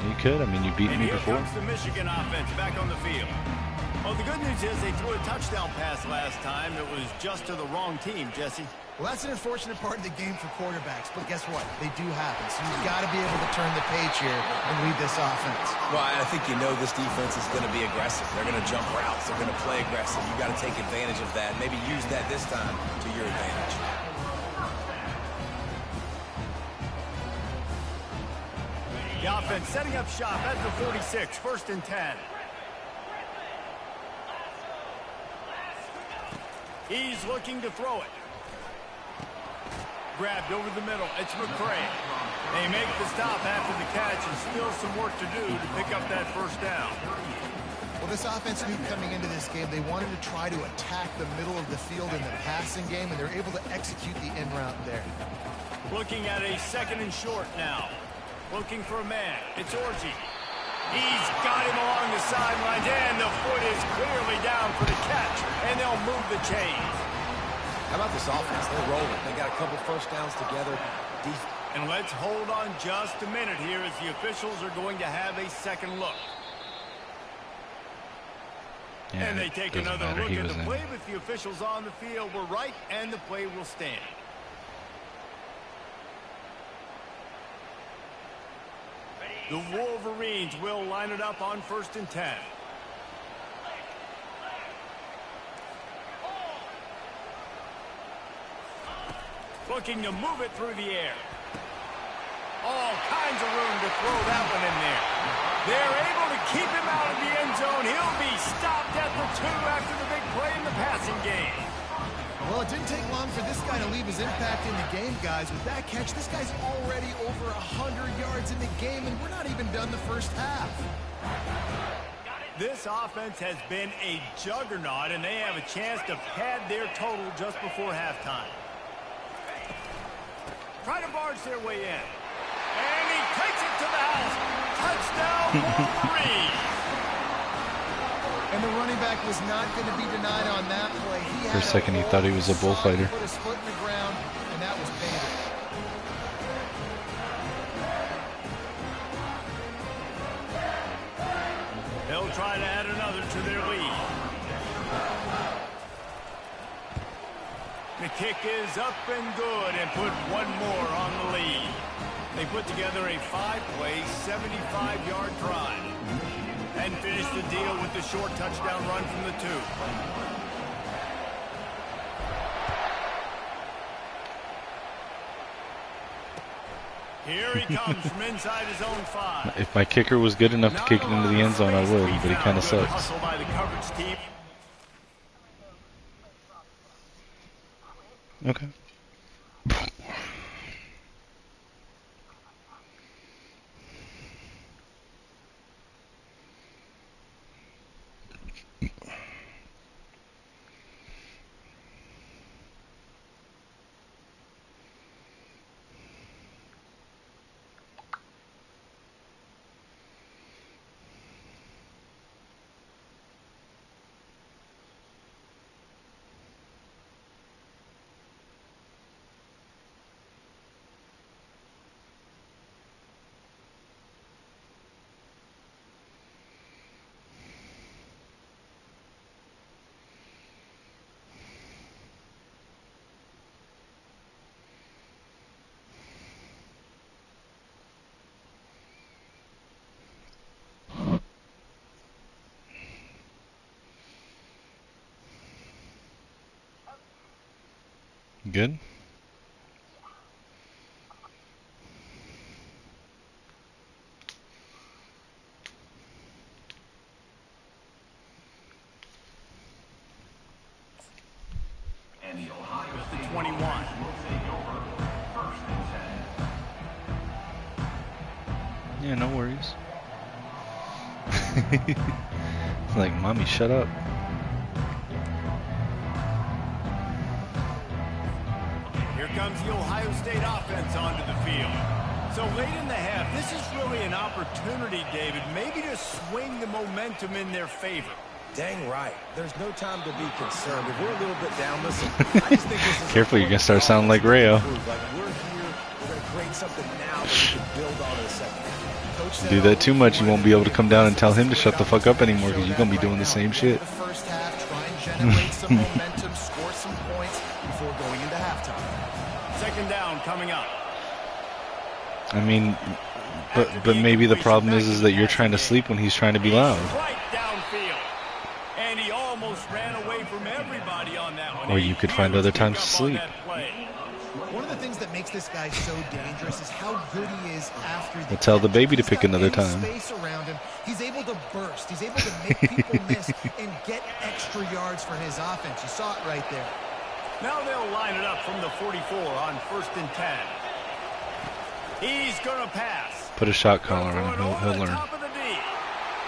You could. I mean, you beat me before. Here comes the Michigan offense back on the field. Well, the good news is they threw a touchdown pass last time. It was just to the wrong team, Jesse. Well, that's an unfortunate part of the game for quarterbacks, but guess what? They do happen. So you've got to be able to turn the page here and lead this offense. Well, I think you know this defense is going to be aggressive. They're going to jump routes. They're going to play aggressive. You've got to take advantage of that. Maybe use that this time to your advantage. The offense setting up shop at the 46, 1st and 10. He's looking to throw it. Grabbed over the middle. It's McCray. They make the stop after the catch and still some work to do to pick up that 1st down. Well, this offense knew coming into this game they wanted to try to attack the middle of the field in the passing game, and they're able to execute the in route there. Looking at a 2nd and short now. Looking for a man. It's Orji. He's got him along the sidelines, and the foot is clearly down for the catch, and they'll move the chains. How about this offense? They're rolling. They got a couple 1st downs together. And let's hold on just a minute here as the officials are going to have a 2nd look. Yeah, and they take another look at the play, but the officials on the field were right, and the play will stand. The Wolverines will line it up on 1st and 10. Looking to move it through the air. All kinds of room to throw that one in there. They're able to keep him out of the end zone. He'll be stopped at the 2 after the big play in the passing game. Well, it didn't take long for this guy to leave his impact in the game, guys. With that catch, this guy's already over 100 yards in the game, and we're not even done the 1st half. This offense has been a juggernaut, and they have a chance to pad their total just before halftime. Try to barge their way in. And he takes it to the house. Touchdown, Wolverines. And the running back was not going to be denied on that play. For a second, he thought he was a bullfighter. Put his foot in the ground, and that was baited. They'll try to add another to their lead. The kick is up and good and put one more on the lead. They put together a 5-play, 75-yard drive and finish the deal with the short touchdown run from the 2. Here he comes from inside his own 5. If my kicker was good enough to kick it into the end zone, I would, but he kind of sucks. Hustle by the coverage team. Okay. Good. And the Ohio State 21. Yeah, no worries. It's like, mommy, shut up. Here comes the Ohio State offense onto the field. So late in the half, this is really an opportunity, David, maybe to swing the momentum in their favor. Dang right. There's no time to be concerned. If we're a little bit down, listen, I just think this is Careful, you're going to start sounding like Rayo. Like we're here, we're going to create something now that we can build on in the second half. Do that too much, you won't be able to come down and tell him to shut the fuck up anymore because you're going to be doing the same shit. The first half, try and generate some momentum, score some points before going into halftime. Second down coming up. I mean, but maybe the problem is that you're trying to sleep when he's trying to be loud. Right downfield. And he almost ran away from everybody on that one. Or you could find other times to sleep. One of the things that makes this guy so dangerous is how good he is after the We'll tell the baby to He's pick got another any time. Space around him. He's able to burst. He's able to make people miss and get extra yards for his offense. You saw it right there. Now they'll line it up from the 44 on 1st and 10. He's going to pass. Put a shot collar on him, he'll learn.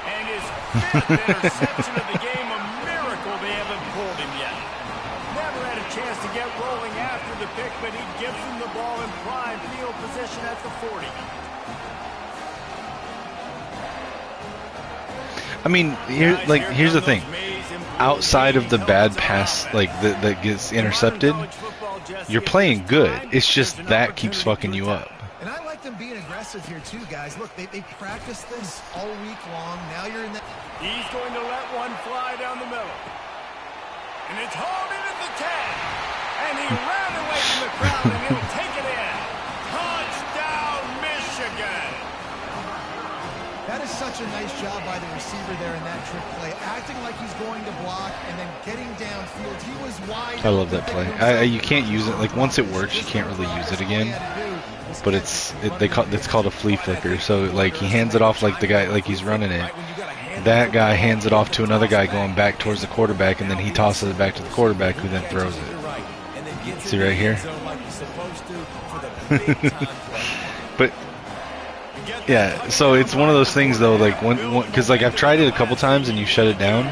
And his 5th interception of the game, a miracle they haven't pulled him yet. Never had a chance to get rolling after the pick, but he gives him the ball in prime field position at the 40. I mean, here's the thing. Outside of the bad pass, that gets intercepted, you're playing good. It's just that keeps fucking you up. And I like them being aggressive here too, guys. Look, they practiced this all week long. Now you're in the... He's going to let one fly down the middle. And it's hauled in at the 10. And he ran away from the crowd, and he'll take it in. Touchdown, Michigan. That is such a nice job by the receiver there in that trick play. Acting like he's going to block and then getting downfield. He was wide. I love that play. You can't use it. Like, once it works, you can't really use it again. But it's called a flea flicker. So, like, he hands it off like the guy, like he's running it. That guy hands it off to another guy going back towards the quarterback, and then he tosses it back to the quarterback, who then throws it. See right here? But yeah, so it's one of those things though, like because like I've tried it a couple times and you shut it down,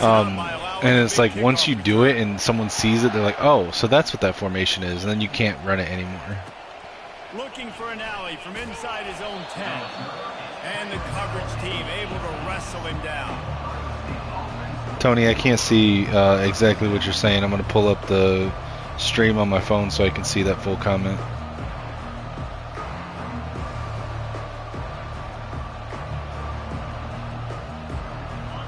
and it's like once you do it and someone sees it, they're like, oh, so that's what that formation is, and then you can't run it anymore. Looking for an alley from inside his own 10, and the coverage team able to wrestle him down. Tony, I can't see exactly what you're saying. I'm going to pull up the stream on my phone so I can see that full comment.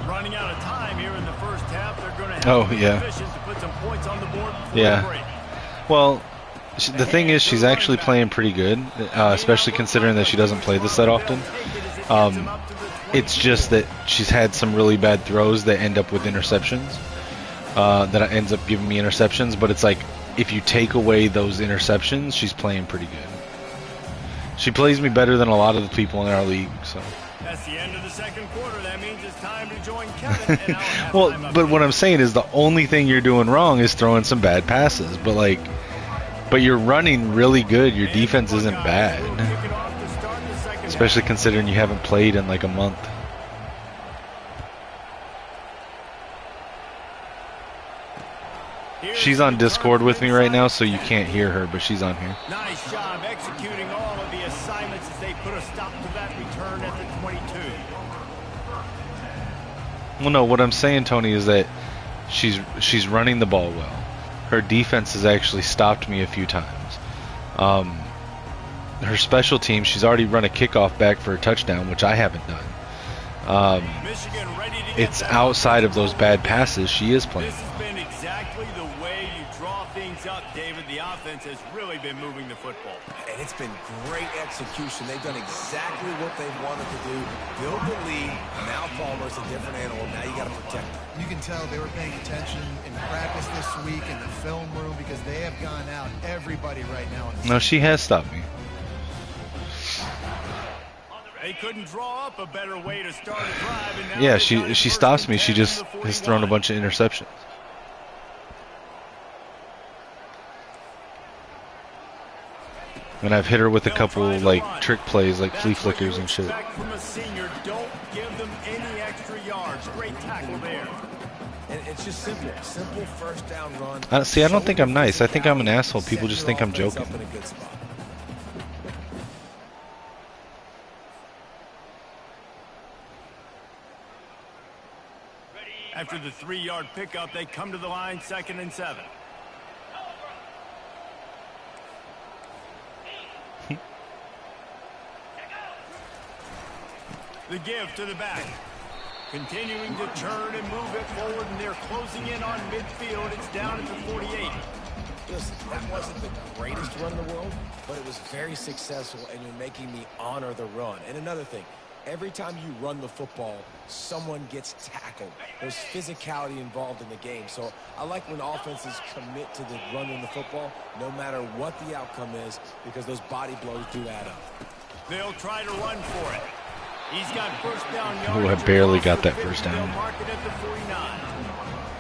Running out of time here in the first half. They're going to have to be efficient to put some points on the board before the break. Well, the thing is, she's actually playing pretty good, especially considering that she doesn't play this that often. It's just that she's had some really bad throws that end up with interceptions. That ends up giving me interceptions. But it's like, if you take away those interceptions, she's playing pretty good. She plays me better than a lot of the people in our league. So. That's the end of the second quarter. That means it's time to join Kevin. And well, but what I'm saying is the only thing you're doing wrong is throwing some bad passes. But you're running really good. Your defense isn't bad. Especially considering you haven't played in like a month. She's on Discord with me right now, so you can't hear her, but she's on here. Nice job executing all of the assignments as they put a stop to that return at the 22. Well, no, what I'm saying, Tony, is that she's running the ball well. Her defense has actually stopped me a few times. Her special team, she's already run a kickoff back for a touchdown, which I haven't done. It's outside of those bad passes. She is playing. This has been exactly the way you draw things up, David. The offense has really been moving the football. And it's been great execution. They've done exactly what they wanted to do. Build the lead. Now Palmer's a different animal. Now you got to protect him. You can tell they were paying attention in practice this week in the film room because they have gone out everybody right now. No, she has stopped me. They couldn't draw up a better way to start a drive. And now yeah, she stops me. She just has thrown a bunch of interceptions. And I've hit her with a couple like trick plays, like flea flickers and shit. From a senior, don't give them any extra yards. Great tackle there. And it's just simple first down run. See, I don't think I'm nice. I think I'm an asshole. People just think I'm joking. After the 3-yard pickup, they come to the line, 2nd and 7. The give to the back. Continuing to turn and move it forward, and they're closing in on midfield. It's down at the 48. Listen, that wasn't the greatest run in the world, but it was very successful, and you're making me honor the run. And another thing, every time you run the football, someone gets tackled. There's physicality involved in the game. So I like when offenses commit to the running the football, no matter what the outcome is, because those body blows do add up. They'll try to run for it. He's got first down yards. Oh, I barely got that first down. Mark it at the 49.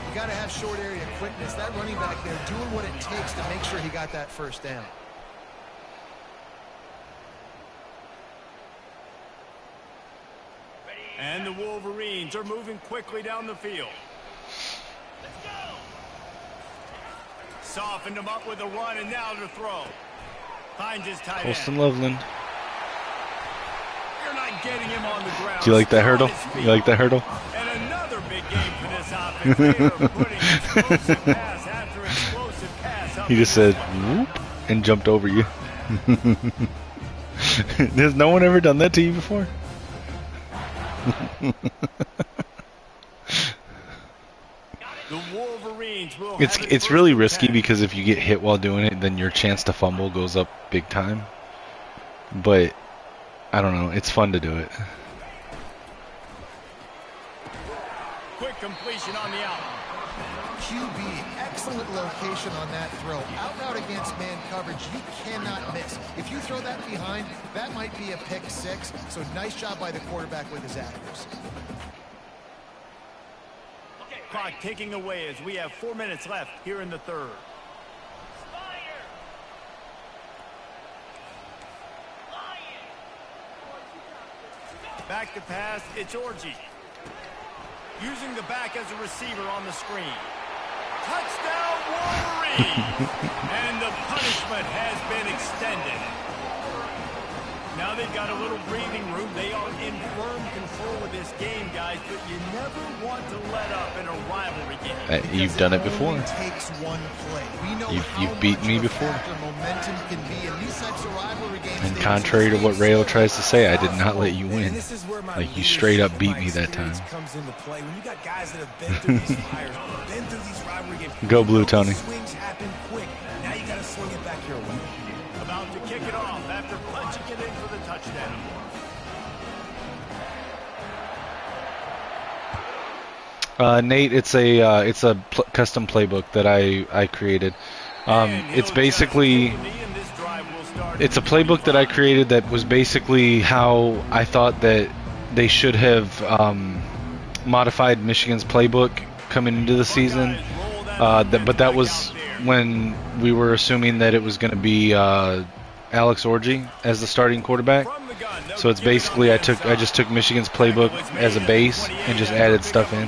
You got to have short area quickness. That running back there doing what it takes to make sure he got that first down. And the Wolverines are moving quickly down the field. Let's go. Softened him up with a run, and now to throw. Finds his tight end. Colston Loveland. You're not getting him on the ground. Do you like that hurdle? You like that hurdle? And another big game for this offense. They are putting explosive pass after explosive pass. He just said, whoop, and jumped over you. Has no one ever done that to you before? The Wolverines will it's really risky because if you get hit while doing it, then your chance to fumble goes up big time. But I don't know, it's fun to do it. Quick completion on the out. QB, excellent location on that throw. Out and out against man coverage, you cannot miss. If you throw that behind, that might be a pick 6. So nice job by the quarterback with his accuracy. Clock ticking away as we have 4 minutes left here in the third. Back to pass, it's Orji. Using the back as a receiver on the screen. Touchdown Wolverines! And the punishment has been extended. Now they've got a little breathing room. They are in firm control of this game, guys, but you never want to let up in a rivalry game. You've done it before. Takes one play. We know You've beaten me before. Momentum can be in these types of rivalry games. And contrary to what Rayo tries to say, I did not let you win. Like, you straight up beat me that time. Comes into play. When you got guys that have been through these fires, been through these rivalry games. Go blue, Tony. Swings happen quick. Now you got to swing it back your way. About to kick it off after punching it in for the touchdown. Nate, it's a custom playbook that I created. It's basically it's a playbook that I created that was basically how I thought that they should have modified Michigan's playbook coming into the season. But that was when we were assuming that it was going to be Alex Orji as the starting quarterback. So it's basically I just took Michigan's playbook as a base and just added stuff in. You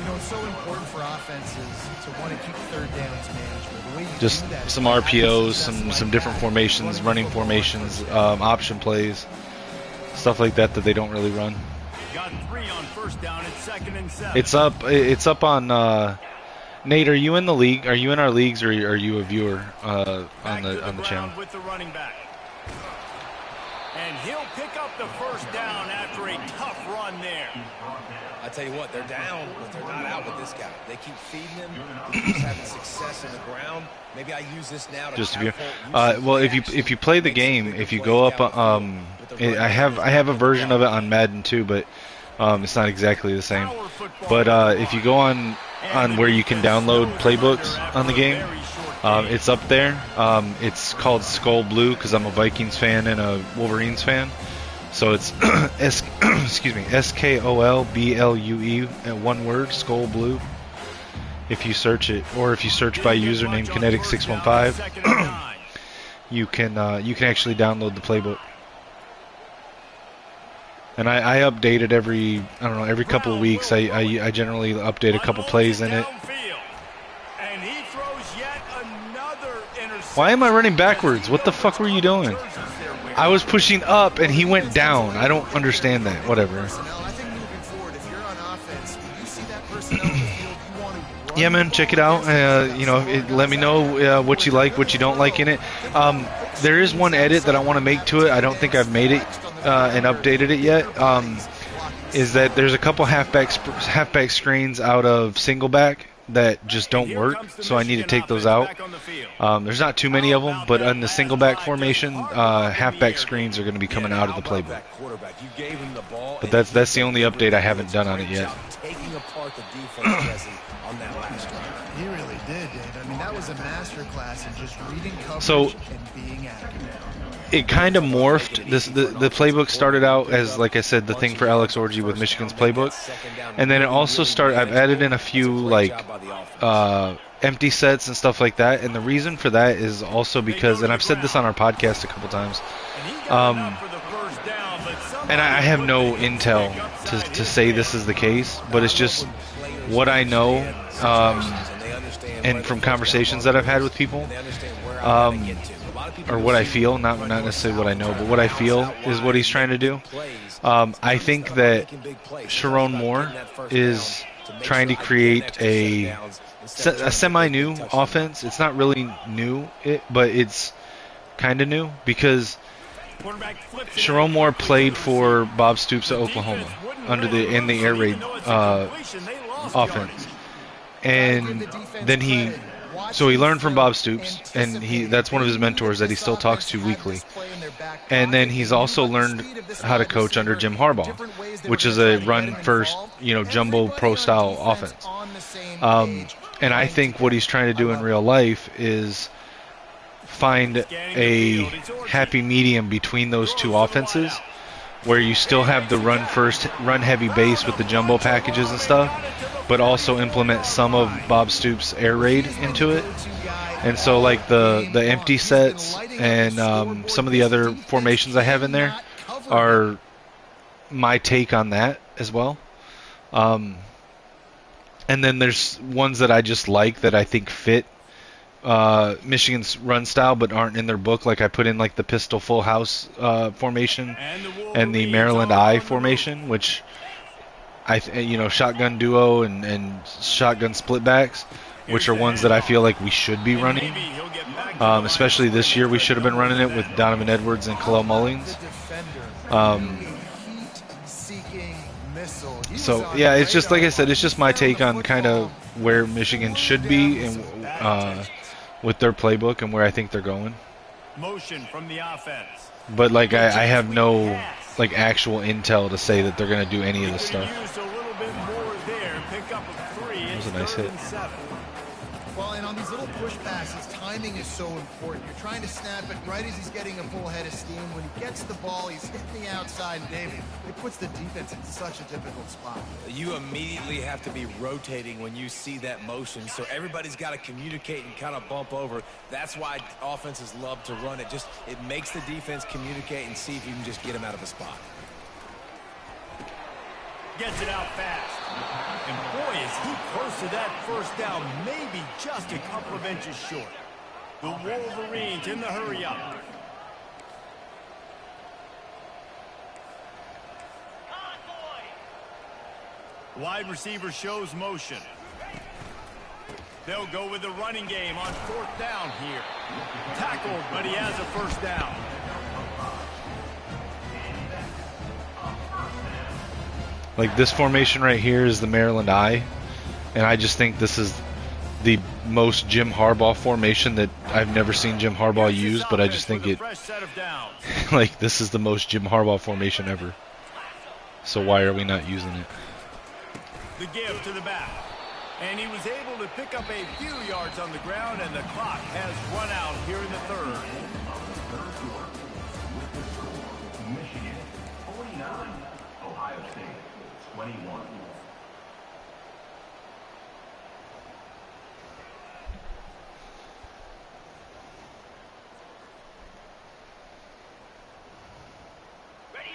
know, it's so important for offenses to want to keep third downs manageable. The way you Just do that some is RPOs, some different formations, running formations, option plays, stuff like that they don't really run. Got 3 on first down at 2nd and 7. It's up on Nate, are you in the league? Are you in our leagues, or are you a viewer on the channel? With the running back. And he'll pick up the first down after a tough run there. I tell you what, they're down, but they're not out with this guy. They keep feeding him. He keeps having success in the ground. Maybe I use this now to Just to be, well, if you play the game, if you go up, I have a version of it on Madden too, but it's not exactly the same. But if you go on where you can download playbooks on the game, it's up there. It's called Skull Blue because I'm a Vikings fan and a Wolverines fan. So it's SKOLBLUE, one word, Skull Blue. If you search it, or if you search by username Kinetik615, you can actually download the playbook. And I update it every couple of weeks. I generally update a couple plays in it. Why am I running backwards? What the fuck were you doing? I was pushing up and he went down. I don't understand that. Whatever. I think moving forward, if you're on offense, when you see that Yeah, man, check it out. You know, let me know what you like, what you don't like in it. There is one edit that I want to make to it. I don't think I've made it and updated it yet. Is that there's a couple halfback screens out of single back that just don't work, so I need to take those out. There's not too many of them, but in the single back formation, halfback screens are going to be coming out of the playbook. But that's the only update I haven't done on it yet. Taking apart the defense, Jesse, on that last drive. He really did, Dave. I mean, that was a masterclass in just reading coverage and being accurate. It kind of morphed. The playbook started out as, like I said, the thing for Alex Orji with Michigan's playbook, and then it also started. I've added in a few like empty sets and stuff like that, and the reason for that is also because, and I've said this on our podcast a couple times, and I have no intel to say this is the case, but it's just what I know, and from conversations that I've had with people. Or what I feel, not necessarily what I know, but what I feel is what he's trying to do. I think that Sharon Moore is trying to create a semi-new offense. It's not really new, but it's kind of new because Sharon Moore played for Bob Stoops at Oklahoma in the air raid offense, and then So he learned from Bob Stoops, and that's one of his mentors that he still talks to weekly. And then he's also learned how to coach under Jim Harbaugh, which is a run-first, jumbo pro-style offense. And I think what he's trying to do in real life is find a happy medium between those two offenses, where you still have the run-first, run-heavy base with the jumbo packages and stuff, but also implement some of Bob Stoops' air raid into it. And so like the empty sets and some of the other formations I have in there are my take on that as well. And then there's ones that I just like that I think fit Michigan's run style but aren't in their book. Like I put in like the pistol full house formation and the Maryland I formation, which shotgun duo and shotgun split backs, which are ones that I feel like we should be running. Especially this year, we should have been running it with Donovan Edwards and Khalil Mullings. So yeah, it's just like I said, it's just my take on kind of where Michigan should be and with their playbook and where I think they're going. Motion from the offense. But like I have no like actual intel to say that they're going to do any of this stuff. That was a nice hit. Well, and on these little push passes, timing is so important. You're trying to snap it right as he's getting a full head of steam. When he gets the ball, he's hitting the outside. David, it puts the defense in such a difficult spot. You immediately have to be rotating when you see that motion, so everybody's got to communicate and kind of bump over. That's why offenses love to run it. It makes the defense communicate and see if you can just get him out of a spot. Gets it out fast. And boy, is he close to that first down, maybe just a couple of inches short. The Wolverines in the hurry-up. Wide receiver shows motion. They'll go with the running game on fourth down here. Tackled, but he has a first down. Like this formation right here is the Maryland I, and I just think this is the most Jim Harbaugh formation that I've never seen Jim Harbaugh use, but I just think like this is the most Jim Harbaugh formation ever. So why are we not using it? The give to the back. And he was able to pick up a few yards on the ground, and the clock has run out here in the third. Michigan 49, Ohio State 21.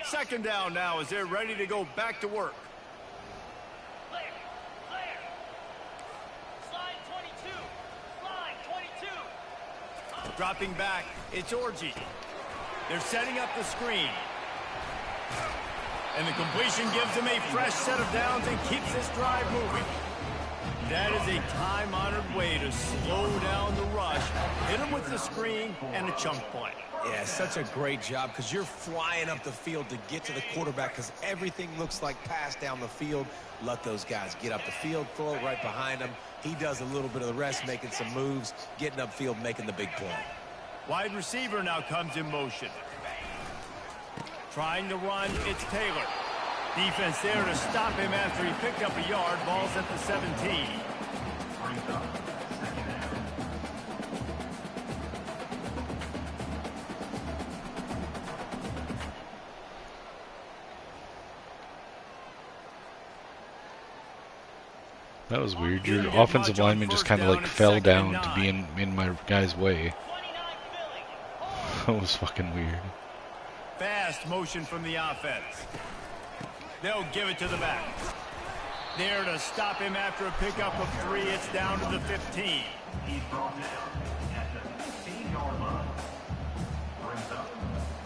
Second down now as they're ready to go back to work. Dropping back, it's Orji. They're setting up the screen. And the completion gives them a fresh set of downs and keeps this drive moving. That is a time-honored way to slow down the rush, hit him with the screen, and a chunk play. Yeah, such a great job because you're flying up the field to get to the quarterback because everything looks like pass down the field. Let those guys get up the field, throw it right behind him. He does a little bit of the rest, making some moves, getting upfield, making the big play. Wide receiver now comes in motion. Trying to run, it's Taylor. Defense there to stop him after he picked up a yard. Ball's at the 17. That was weird. Your offensive lineman just kind of like fell down to be in my guy's way. That was fucking weird. Fast motion from the offense. They'll give it to the back. There to stop him after a pickup of 3. It's down to the 15. He's brought down at the 15-yard line. Brings up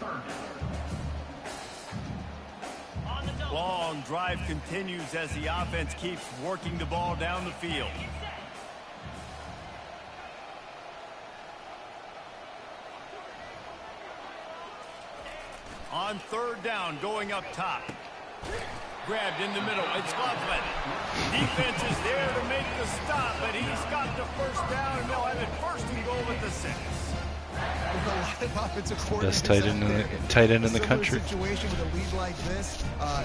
3rd down. Long drive continues as the offense keeps working the ball down the field. On 3rd down, going up top. Grabbed in the middle. It's Loveland. Defense is there to make the stop, but he's got the 1st down, and they'll have it 1st and goal at the 6. Best tight end in the country.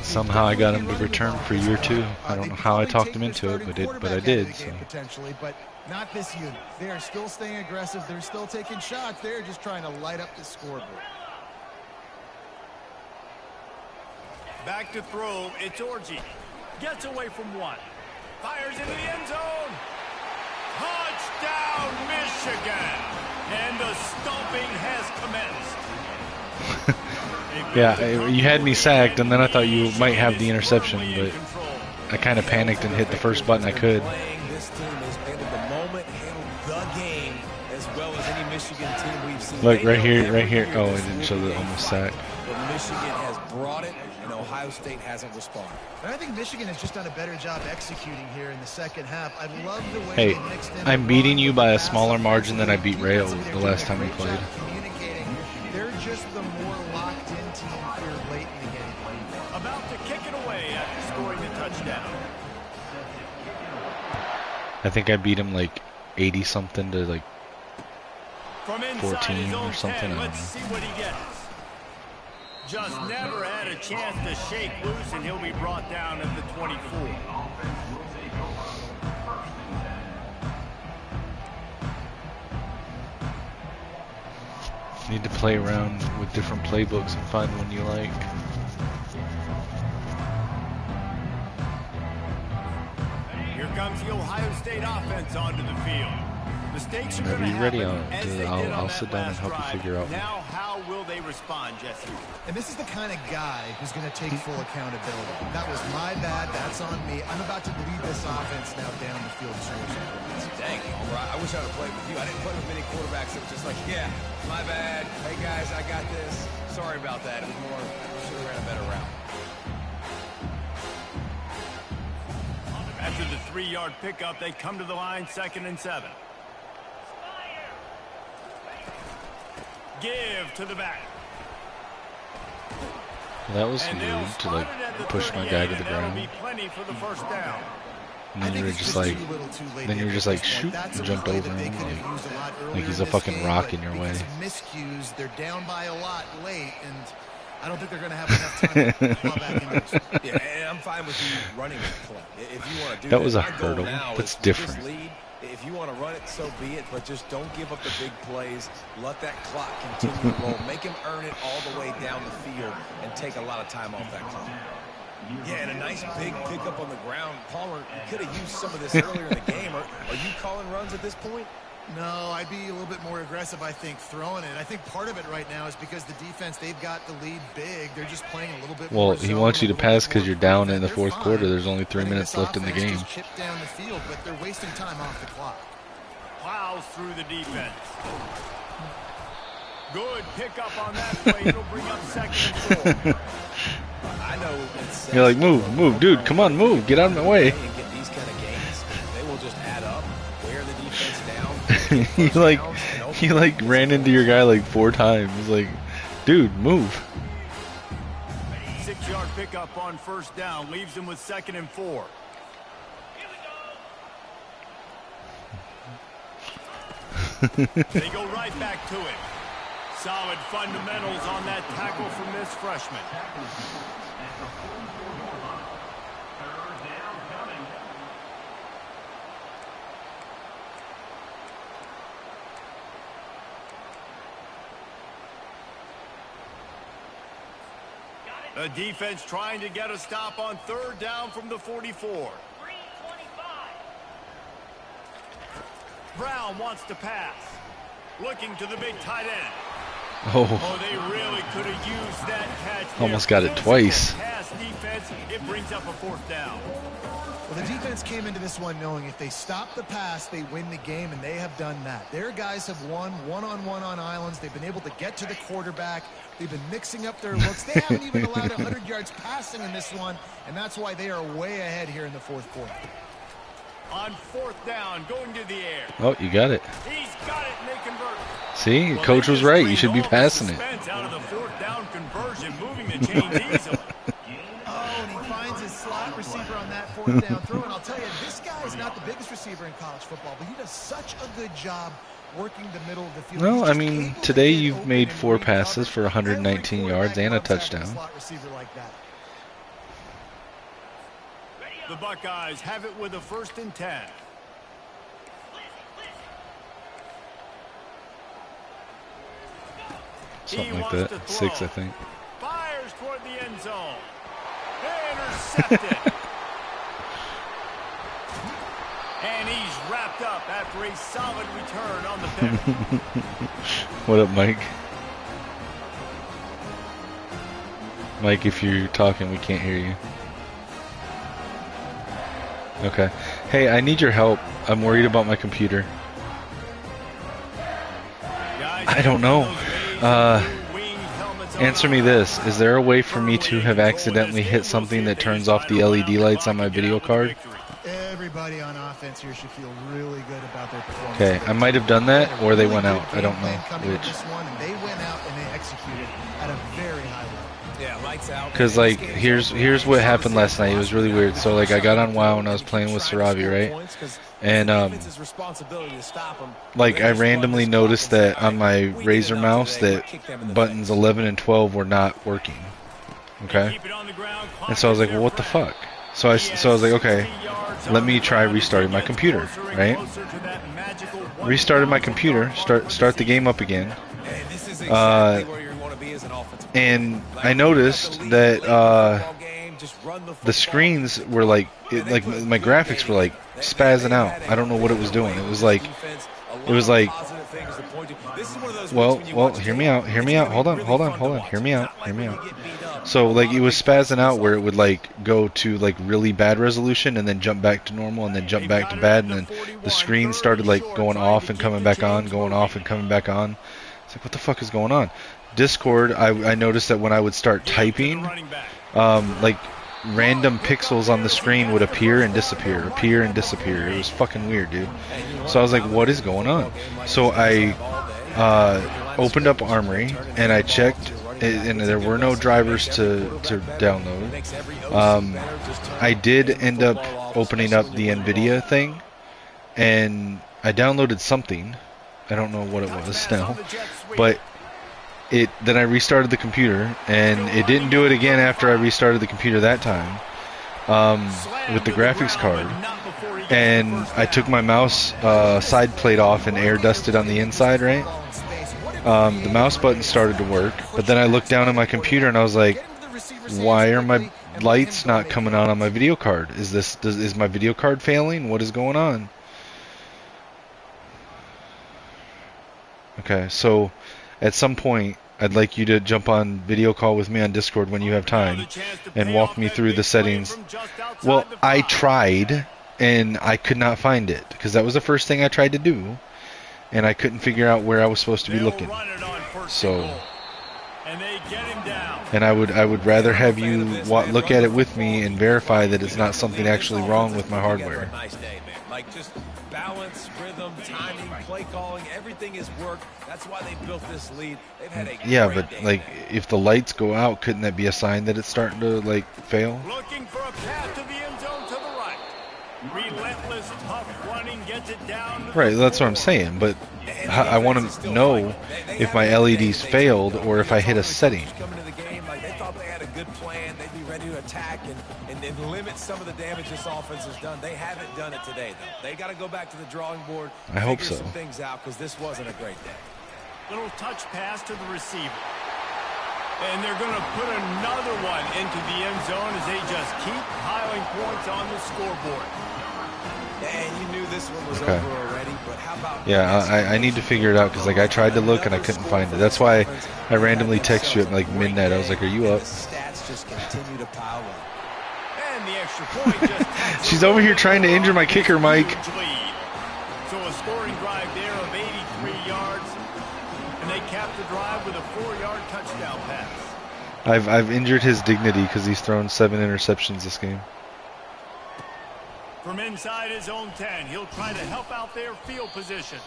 Somehow I got him to return for year 2. I don't know how I talked him into it, but I did. So. Potentially, but not this unit. They are still staying aggressive. They're still taking shots. They're just trying to light up the scoreboard. Back to throw. It's Orji. Gets away from 1. Fires into the end zone. Touchdown, Michigan. And the stomping has commenced. Yeah, you had me sacked, and then I thought you might have the interception, but I kind of panicked and hit the first button I could. This team has handled the moment, handled the game as well as any Michigan team we've seen. Look, right here. Oh, I didn't show the almost sack. But Michigan has brought it, and Ohio State hasn't responded. And I think Michigan has just done a better job executing here in the 2nd half. I love the way Hey, they mixed in I'm beating you by a smaller margin than I beat Rail the last time we played. Communicating. They're just the more locked-in team here late in the game. About to kick it away after scoring the touchdown. I think I beat him like 80-something to like From 14 or something. I don't Let's see what he gets. Just never had a chance to shake loose, and he'll be brought down at the 24. Need to play around with different playbooks and find one you like. Here comes the Ohio State offense onto the field. Mistakes are going to Whenever you're ready, happen, I'll sit down and help you figure out. Now, how will they respond, Jesse? And this is the kind of guy who's going to take full accountability. That was my bad. That's on me. I'm about to lead this offense now down the field. Dang, I wish I would have played with you. I didn't play with many quarterbacks that were just like, yeah, my bad. Hey, guys, I got this. Sorry about that. It was more, should have ran a better route. After the 3-yard pickup, they come to the line, 2nd and 7. Give to the back. That was weird to like push my guy to the ground. And then you were just like, shoot, and jumped over him like he's a fucking rock in your way. Miscues, they're down by a lot late, and I don't think they're going to have enough time to claw back into this. Yeah, and I'm fine with you running the play. If you want to do that was a hurdle. That's different. If you want to run it, so be it, but just don't give up the big plays. Let that clock continue to roll. Make him earn it all the way down the field and take a lot of time off that clock. Yeah, and a nice big pickup on the ground. Palmer, you could have used some of this earlier in the game. Are you calling runs at this point? No, I'd be a little bit more aggressive, I think, throwing it. I think part of it right now is because the defense, they've got the lead big. They're just playing a little bit more. Well, he wants you to pass because you're down in the 4th quarter. There's only 3 minutes left in the game. Just chip down the field, but they're wasting time off the clock. Plows through the defense. Good pickup on that play. It'll bring up 2nd and 4. You're like, move, dude, come on, move, get out of my way. Get these kind of games. They will just he like ran into your guy like 4 times. Like, dude, move. 6-yard pickup on first down leaves him with 2nd and 4. They go right back to it. Solid fundamentals on that tackle from this freshman. The defense trying to get a stop on 3rd down from the 44. Brown wants to pass. Looking to the big tight end. Oh, They really could have used that catch. Almost got it twice. Pass defense, it brings up a 4th down. Well, the defense came into this one knowing if they stop the pass, they win the game, and they have done that. Their guys have won one-on-one on islands. They've been able to get to the quarterback. They've been mixing up their looks. They haven't even allowed 100 yards passing in this one, and that's why they are way ahead here in the 4th quarter. On 4th down, going to the air. oh, you got it. He's got it, and they convert. See, coach was right. You should be passing it. Out of the 4th down conversion, moving the chains easily. And he finds his slot receiver on that 4th down throw. And I'll tell you, this guy is not the biggest receiver in college football, but he does such a good job working the middle of the field. No, I mean, today you've made 4 passes for 119 yards and a touchdown. The Buckeyes have it with a 1st and 10. Something like that. 6, I think. Fires toward the end zone. Intercepted. And he's wrapped up after a solid return on the pick. What up, Mike? Mike, if you're talking, we can't hear you. Okay. Hey, I need your help. I'm worried about my computer. I don't know. Answer me this. Is there a way for me to have accidentally hit something that turns off the LED lights on my video card? Everybody on offense here should feel really good about their performance. Okay, I might have done that, or they went out. I don't know which. They went out and they executed at a very high level. Yeah, lights out. Because, like, here's what happened last night. It was really weird. So, like, I got on WoW and I was playing with Sarabi, right? And, like, I randomly noticed that on my Razer mouse that buttons 11 and 12 were not working. Okay? And so I was like, well, what the fuck? So I was like, okay, let me try restarting my computer, right? Restarted my computer, start the game up again. And I noticed that the screens were like my graphics were like spazzing out. I don't know what it was doing. It was like well, hear me out. Hold on. Hear me out. So like it was spazzing out where it would like go to like really bad resolution and then jump back to normal and then jump back to bad, and then the screen started like going off and coming back on, going off and coming back on. It's like, what the fuck is going on? Discord, I noticed that when I would start typing, like random pixels on the screen would appear and disappear. It was fucking weird, dude. So I was like, what is going on? So I opened up Armory and I checked, and there were no drivers to download. I did end up opening up the NVIDIA thing, and I downloaded something. I don't know what it was now, but then I restarted the computer, and it didn't do it again after I restarted the computer that time with the graphics card. And I took my mouse side plate off and air dusted on the inside, right? The mouse button started to work, but then I looked down at my computer and I was like, why are my lights not coming on my video card? Is my video card failing? What is going on? Okay, so at some point I'd like you to jump on video call with me on Discord when you have time and walk me through the settings. Well, I tried and I could not find it because that was the first thing I tried to do, and I couldn't figure out where I was supposed to be looking. So, and I would rather have you look at it with me and verify that it's not something actually wrong with my hardware. Like just balance, rhythm, timing, play calling, everything is work. That's why they built this lead. They've had a Yeah, great but game. like if the lights go out, couldn't that be a sign that it's starting to like fail? Looking for a pass to the end zone to the right. Relentless, tough running, gets it down. To Right, the that's what I'm 4. saying, but And I want defense is to still know fighting. They if my haven't LEDs admitted failed anything, or if I hit a though. setting. Coming to the game, like they thought they had a good plan. They'd be ready to attack and limit some of the damage this offense has done. They haven't done it today, though. They got to go back to the drawing board. I hope figure so. some things out because this wasn't a great day. Little touch pass to the receiver. And they're going to put another one into the end zone as they just keep piling points on the scoreboard. And you knew this one was Okay. over already, but how about... Yeah, I need to figure it out because like I tried to look and I couldn't find it. That's why I randomly text you at like midnight. I was like, "Are you up?" The stats just continue to pile up. And the extra point just takes She's over here trying to injure my kicker, Mike. huge lead. So a scoring drive there of 83 yards. And they cap the drive with a 4-yard touchdown pass. I've injured his dignity because he's thrown 7 interceptions this game. From inside his own 10, he'll try to help out their field position.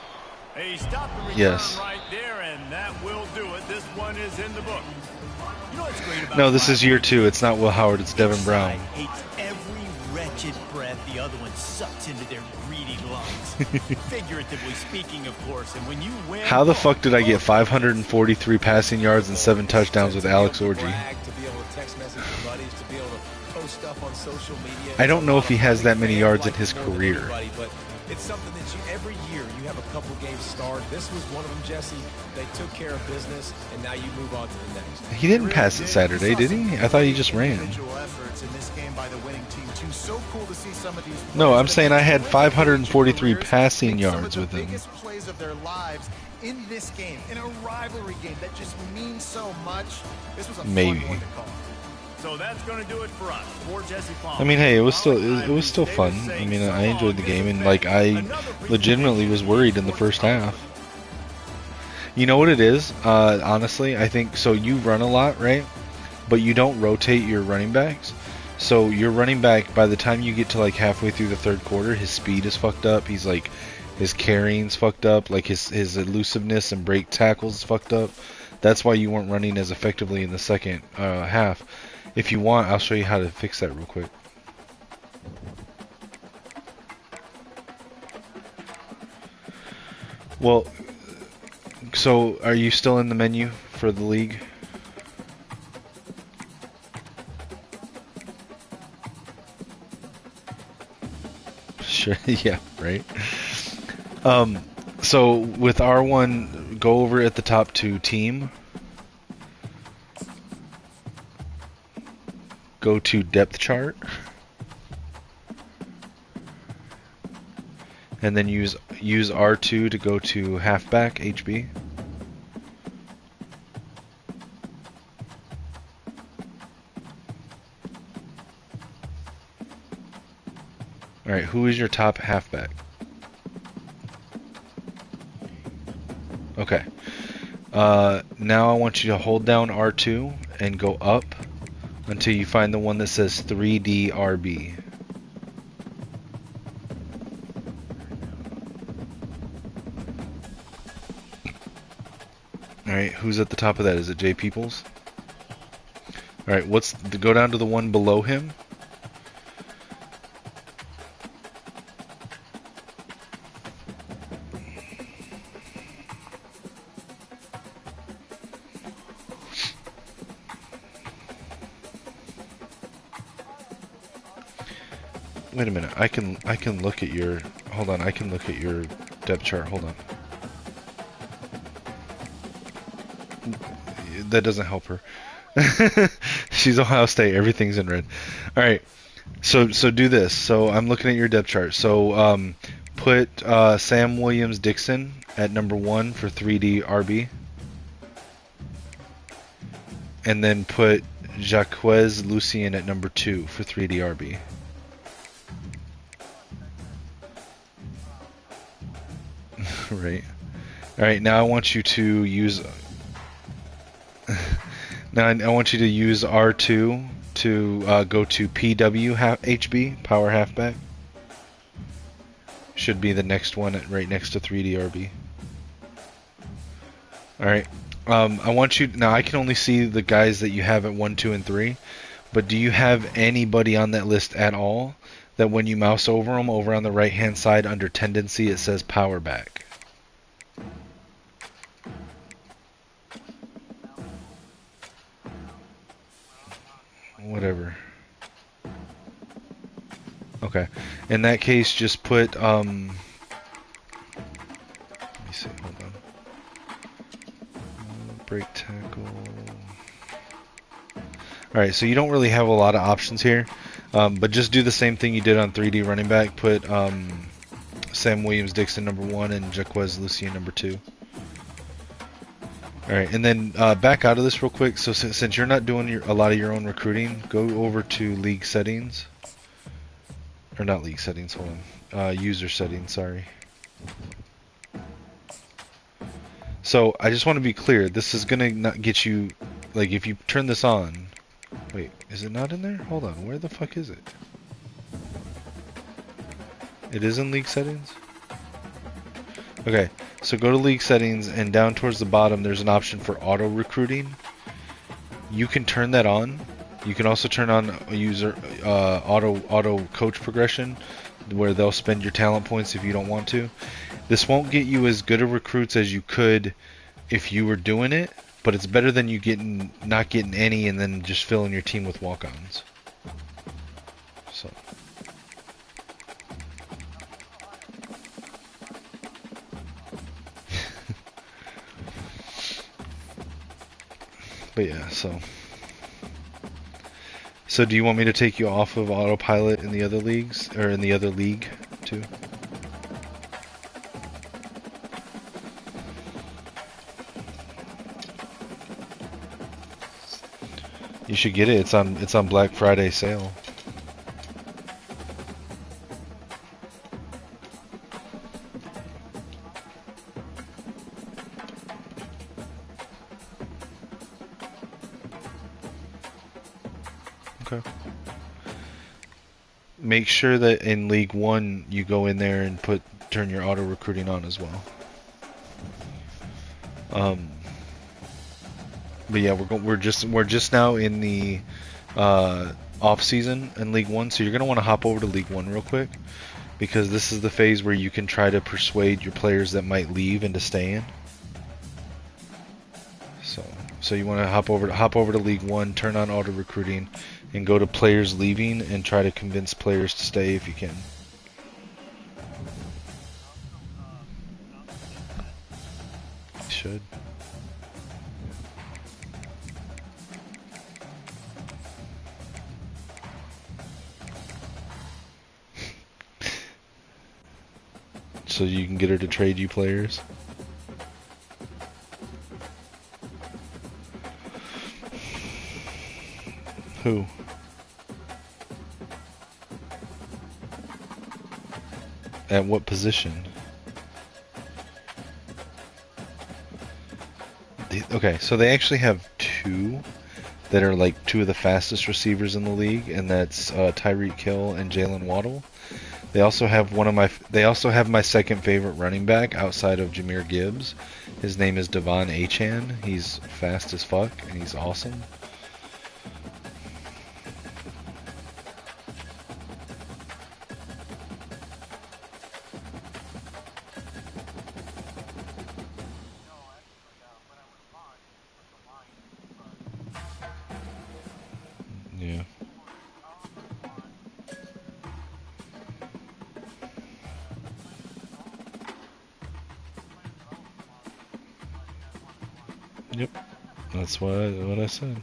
They stop the return Yes. right there, and that will do it. This one is in the book. You know what's great about No, this is year 2. It's not Will Howard. It's Devin Brown. Side hates every wretched breath the other one sucks into their greedy lungs. Figuratively speaking, of course. And when you win, How the fuck did I get 543 passing yards and 7 touchdowns with Alex Orji? To be able to text message your buddies, to be able to post stuff on social media. I don't know if he has that many Fans yards like in his it more than career. anybody, but it's something that you every year you have a couple games starred. This was one of them, Jesse. They took care of business, and now you move on to the next. He didn't pass it Saturday, did he? I thought he just ran. Individual efforts in this game by the winning team too. So cool to see some of these. No, players I'm that saying I had win 543 careers passing make some of yards the with him. biggest plays of their lives in this game, in a rivalry game that just means so much. This was a Maybe. fun one to call. So that's going to do it for us. For Jesse Palmer. I mean, hey, it was still fun. I mean, I enjoyed the game, and like I legitimately was worried in the first half. You know what it is? Honestly, I think so. You run a lot, right? But you don't rotate your running backs. So your running back, by the time you get to like halfway through the third quarter, his speed is fucked up. He's like, his carrying's fucked up. Like his elusiveness and break tackles is fucked up. That's why you weren't running as effectively in the second half. If you want, I'll show you how to fix that real quick. Well, so are you still in the menu for the league? Sure, yeah, right. So with R1, go over at the top to team. Go to depth chart. And then use R2 to go to halfback HB. Alright, who is your top halfback? Okay. Now I want you to hold down R2 and go up until you find the one that says 3D RB. Alright, who's at the top of that? Is it Jay Peoples? Alright, go down to the one below him. Wait a minute, I can look at your, hold on, I can look at your depth chart, hold on. That doesn't help her. She's Ohio State, everything's in red. Alright, so do this. So I'm looking at your depth chart. So put Sam Williams-Dixon at number 1 for 3D RB. And then put Jaquez Lucien at number 2 for 3D RB. Right. Alright, now I want you to use now I want you to use R2 to go to PW HB, power halfback. Should be the next one right next to 3DRB. Alright. I want you... Now, I can only see the guys that you have at 1, 2, and 3. But do you have anybody on that list at all that when you mouse over them, over on the right-hand side under Tendency, it says Power Back? Whatever. Okay. In that case, just put... let me see. Hold on. Break tackle. Alright, so you don't really have a lot of options here. But just do the same thing you did on 3D running back. Put Sam Williams-Dixon number 1 and Jaquez Lucien number 2. Alright, and then back out of this real quick. So since you're not doing a lot of your own recruiting, go over to league settings. Or not league settings, hold on. User settings, sorry. So I just want to be clear. This is going to not get you... Like, if you turn this on... Wait, is it not in there? Hold on, where the fuck is it? It is in league settings? Okay, so go to league settings and down towards the bottom there's an option for auto recruiting. You can turn that on. You can also turn on a user auto coach progression where they'll spend your talent points if you don't want to. This won't get you as good of recruits as you could if you were doing it. But it's better than you not getting any and then just filling your team with walk-ons. So. But yeah, so. So do you want me to take you off of autopilot in the other leagues? Or in the other league, too? You should get it. It's on Black Friday sale. Okay. Make sure that in League 1 you go in there and turn your auto recruiting on as well. But yeah, we're just now in the off season in League 1, so you're gonna want to hop over to League 1 real quick because this is the phase where you can try to persuade your players that might leave into staying. So you want to hop over to League 1, turn on auto recruiting, and go to players leaving and try to convince players to stay if you can. You should. So you can get her to trade you players. Who? At what position? Okay, so they actually have two that are like two of the fastest receivers in the league, and that's Tyreek Hill and Jalen Waddle. They also have my second favorite running back outside of Jahmyr Gibbs. His name is Devon Achane. He's fast as fuck and he's awesome. Yeah. Yep, that's what I said.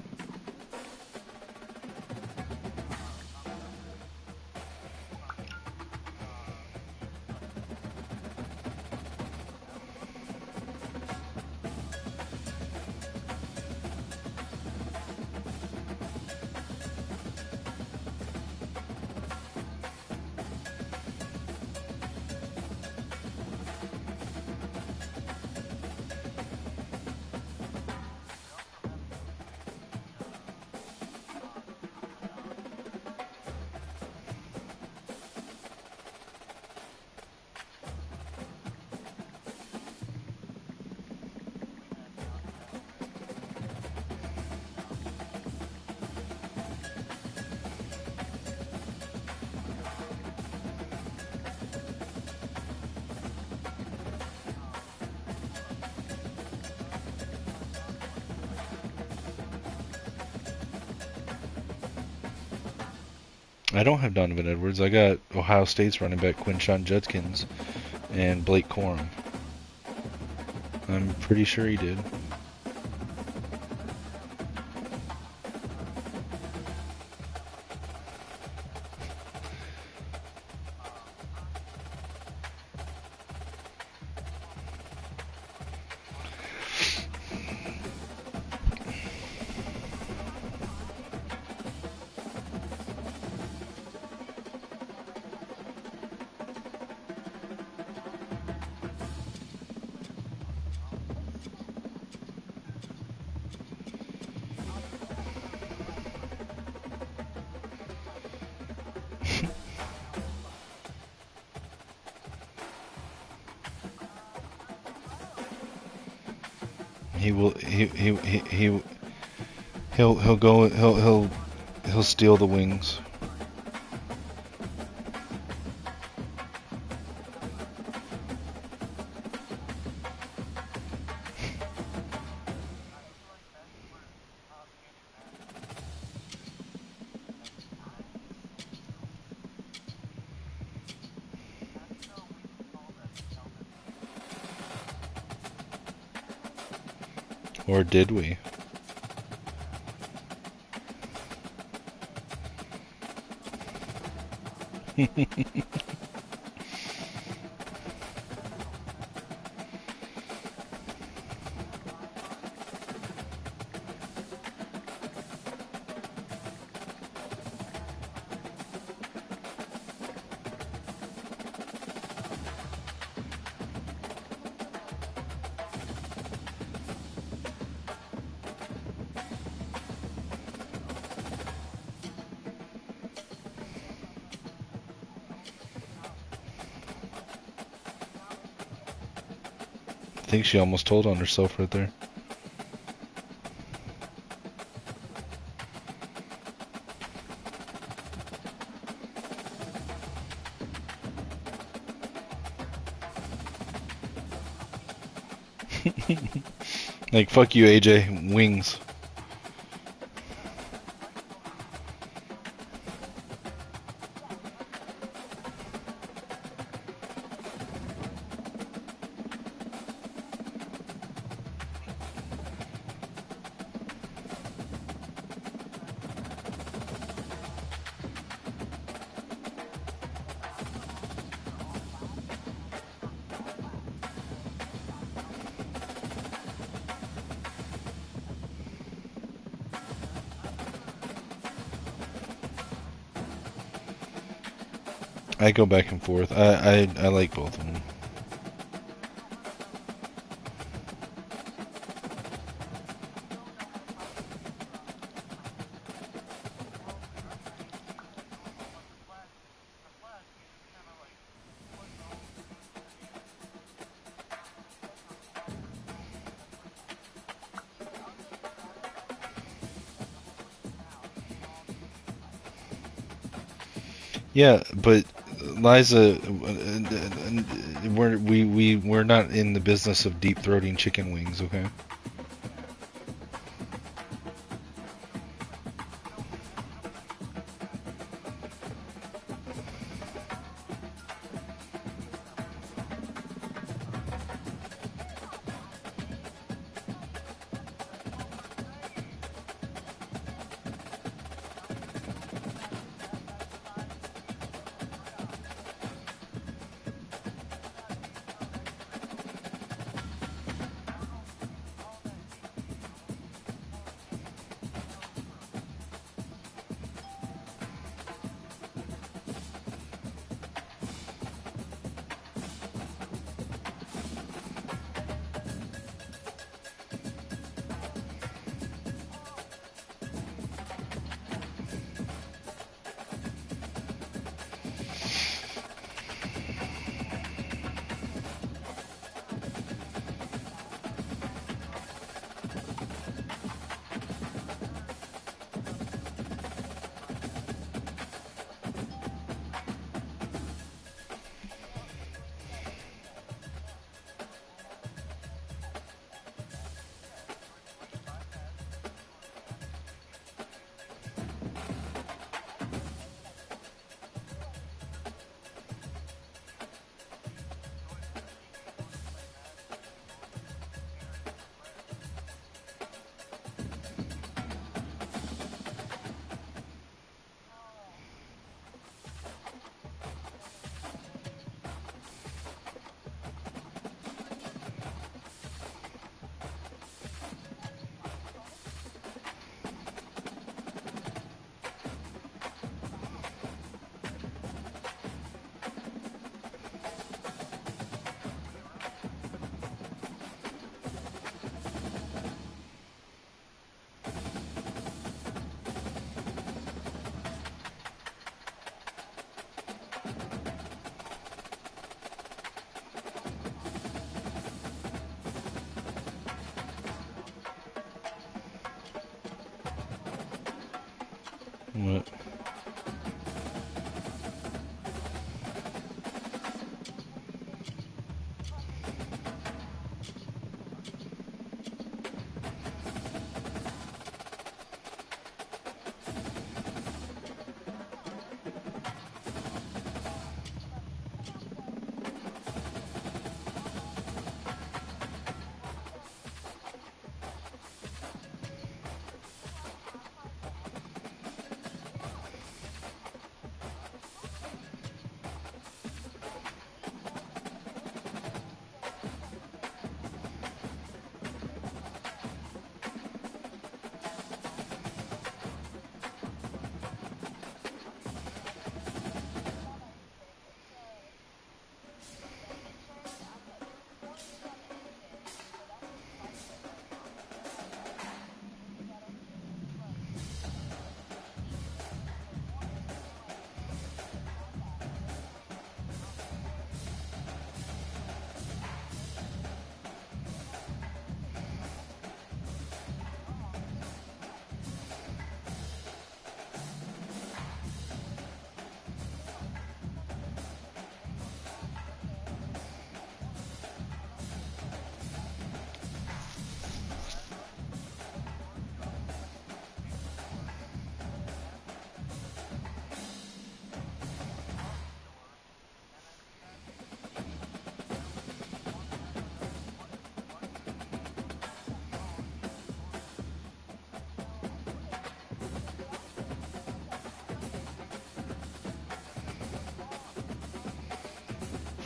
I don't have Donovan Edwards. I got Ohio State's running back Quinshon Judkins and Blake Corum. I'm pretty sure he did. He'll steal the wings. Or did we? I think she almost told on herself right there. Like, fuck you, AJ. Wings. I go back and forth. I like both of them. Yeah, but Liza, we're not in the business of deep throating chicken wings, okay?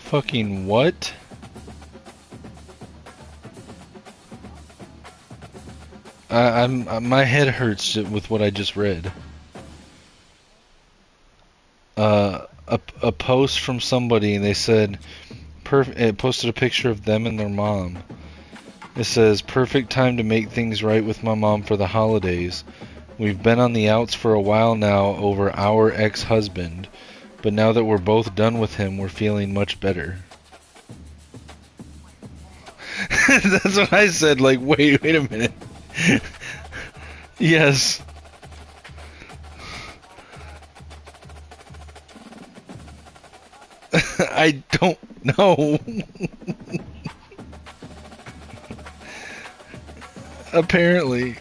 Fucking what? My head hurts with what I just read. A post from somebody, and they said, it posted a picture of them and their mom. It says, perfect time to make things right with my mom for the holidays. We've been on the outs for a while now over our ex-husband, but now that we're both done with him, we're feeling much better. That's what I said, like, wait a minute. Yes. I don't know. Apparently.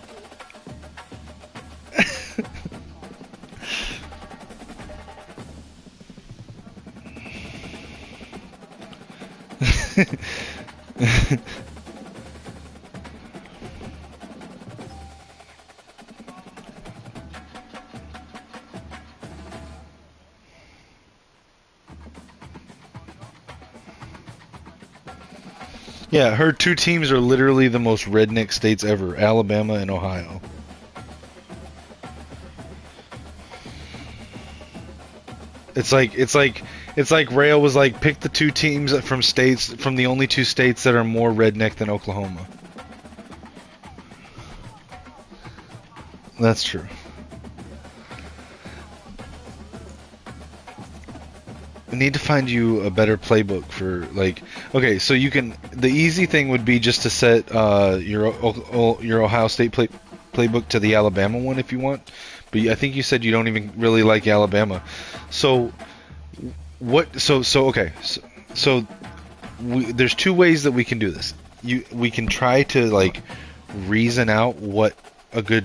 Yeah, her two teams are literally the most redneck states ever, Alabama and Ohio. It's like Rail was like, pick the two teams from the only two states that are more redneck than Oklahoma. That's true. I need to find you a better playbook for, like, okay, so you can, the easy thing would be just to set your Ohio State playbook to the Alabama one if you want, but I think you said you don't even really like Alabama. So there's two ways that we can do this. We can try to, like, reason out what a good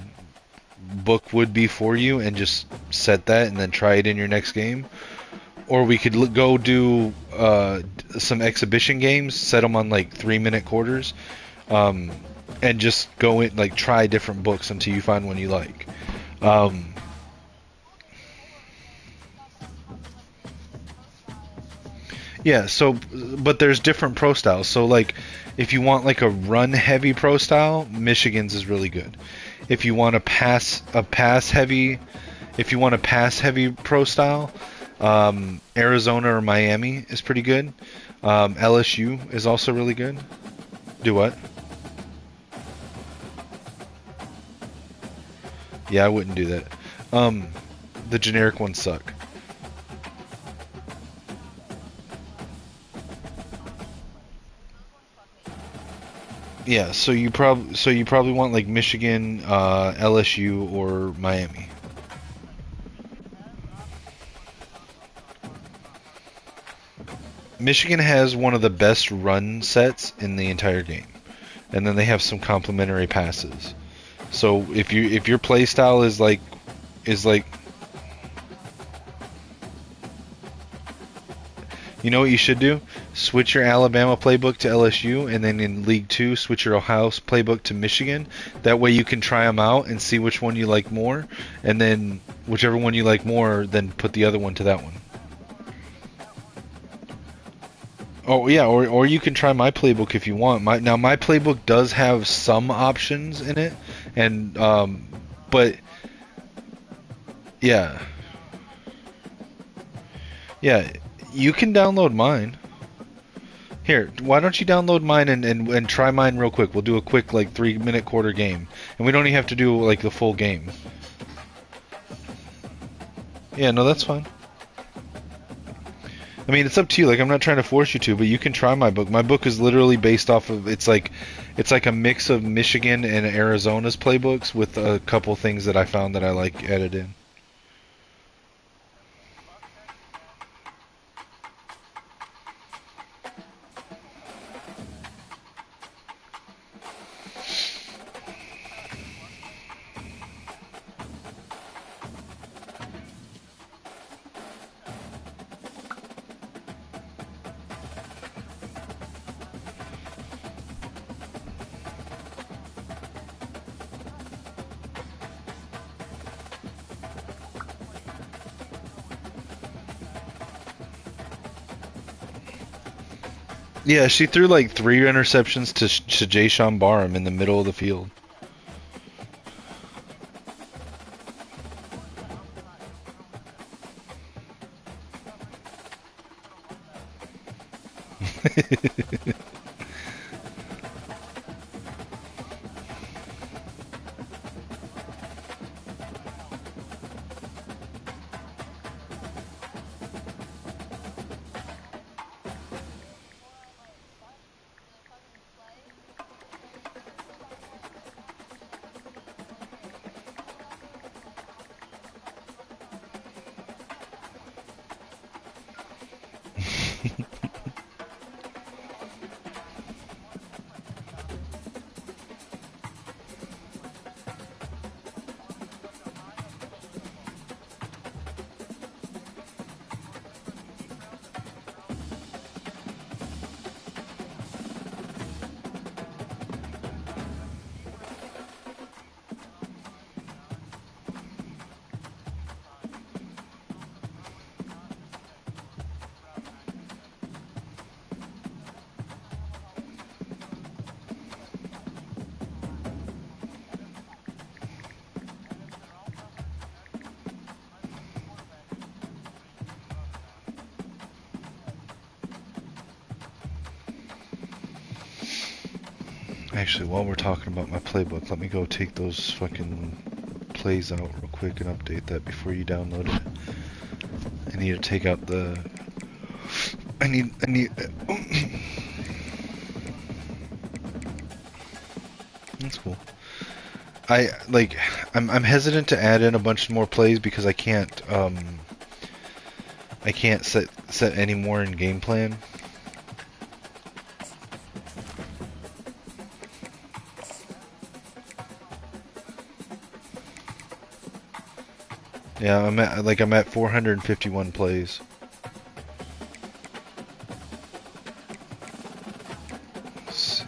book would be for you and just set that and then try it in your next game. Or we could go do some exhibition games, set them on like 3-minute quarters, and just go in, like, try different books until you find one you like. Yeah, so, but there's different pro styles. So, like, if you want like a run heavy pro style, Michigan's is really good. If you want a pass heavy pro style, Arizona or Miami is pretty good. LSU is also really good. Do what? Yeah, I wouldn't do that. The generic ones suck. Yeah, so you probably want like Michigan, LSU, or Miami. Michigan has one of the best run sets in the entire game, and then they have some complementary passes. So if your play style is like, you know what you should do? Switch your Alabama playbook to LSU, and then in League 2, switch your Ohio playbook to Michigan. That way you can try them out and see which one you like more, and then whichever one you like more, then put the other one to that one. Oh yeah, or you can try my playbook if you want. My playbook does have some options in it, and but yeah, you can download mine. Here, why don't you download mine and try mine real quick? We'll do a quick, like, 3-minute quarter game, and we don't even have to do like the full game. Yeah, no, that's fine. I mean, it's up to you. Like, I'm not trying to force you to, but you can try my book. My book is literally based off of, it's like a mix of Michigan and Arizona's playbooks with a couple things that I found that I like added in. Yeah, she threw like 3 interceptions to Jay Sean Barham in the middle of the field. Actually, while we're talking about my playbook, let me go take those fucking plays out real quick and update that before you download it. I need to take out the... I need... That's cool. I'm hesitant to add in a bunch more plays because I can't set any more in game plan. Yeah, I'm at 451 plays. Let's see.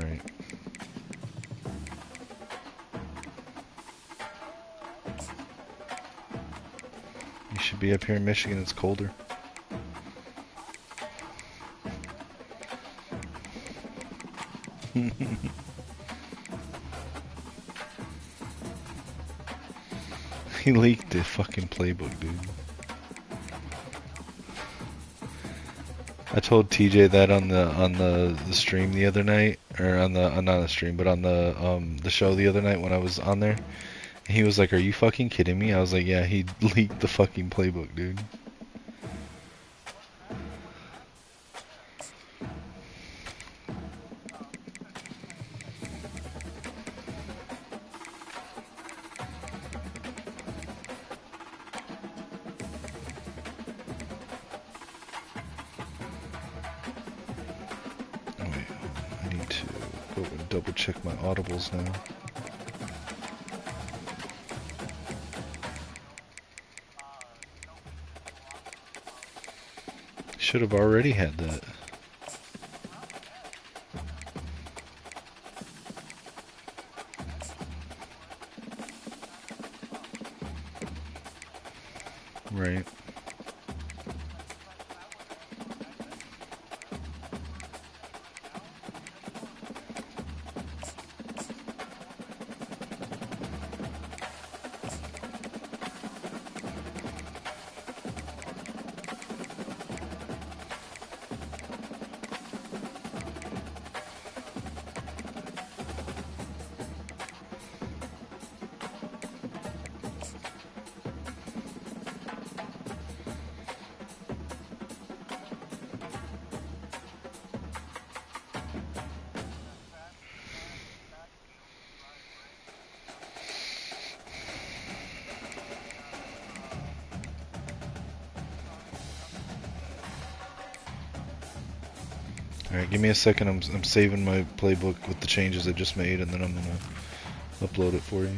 Right. You should be up here in Michigan, it's colder. He leaked the fucking playbook, dude. I told TJ that on the stream the other night, or on the not the stream, but on the show the other night when I was on there. And he was like, "Are you fucking kidding me?" I was like, "Yeah, he leaked the fucking playbook, dude." Double check my audibles now. Should have already had that. Right. Alright, give me a second. I'm saving my playbook with the changes I just made, and then I'm gonna upload it for you.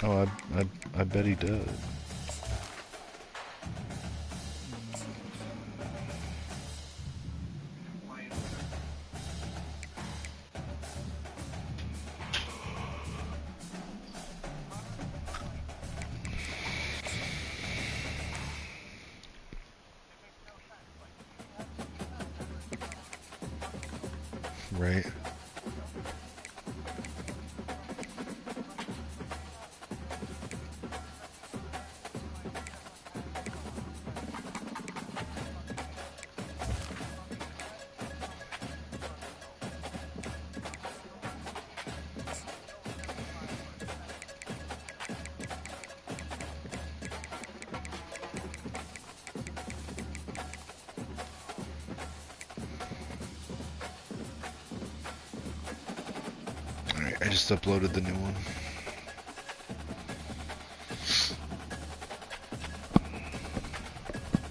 Oh, I bet he does. Right. Alright, I just uploaded the new one.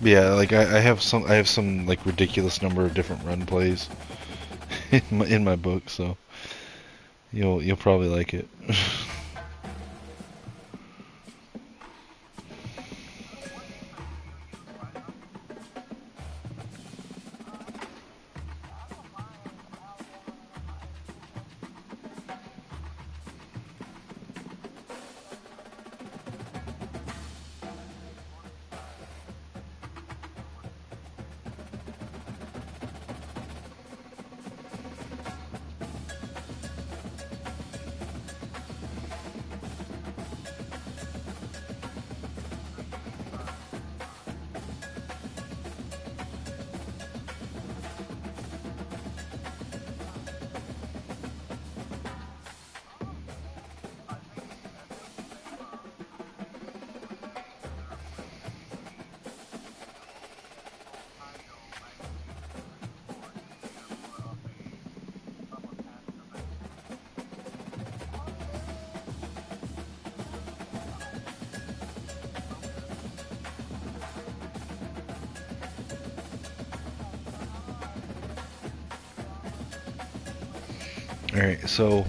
Yeah, like I have some like ridiculous number of different run plays in my book, so you'll probably like it. Alright, so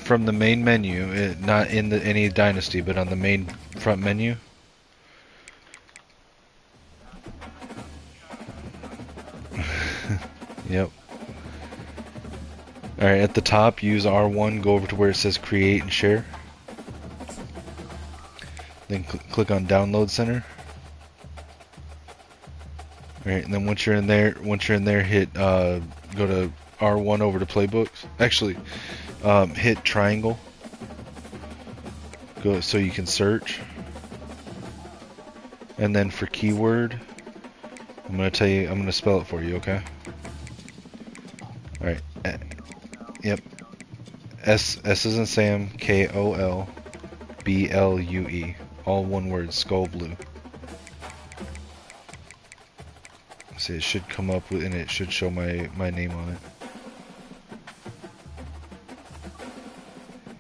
from the main menu, not in any dynasty, but on the main front menu. Yep. Alright, at the top, use R1, go over to where it says create and share. Then click on download center. Alright, and then once you're in there, hit go to R1 over to playbooks. Actually, hit triangle. Go so you can search. And then for keyword, I'm gonna spell it for you, okay? Alright. Yep. S as in Sam, KOLBLUE. All one word, skull blue. See, it should come up with, and it should show my name on it.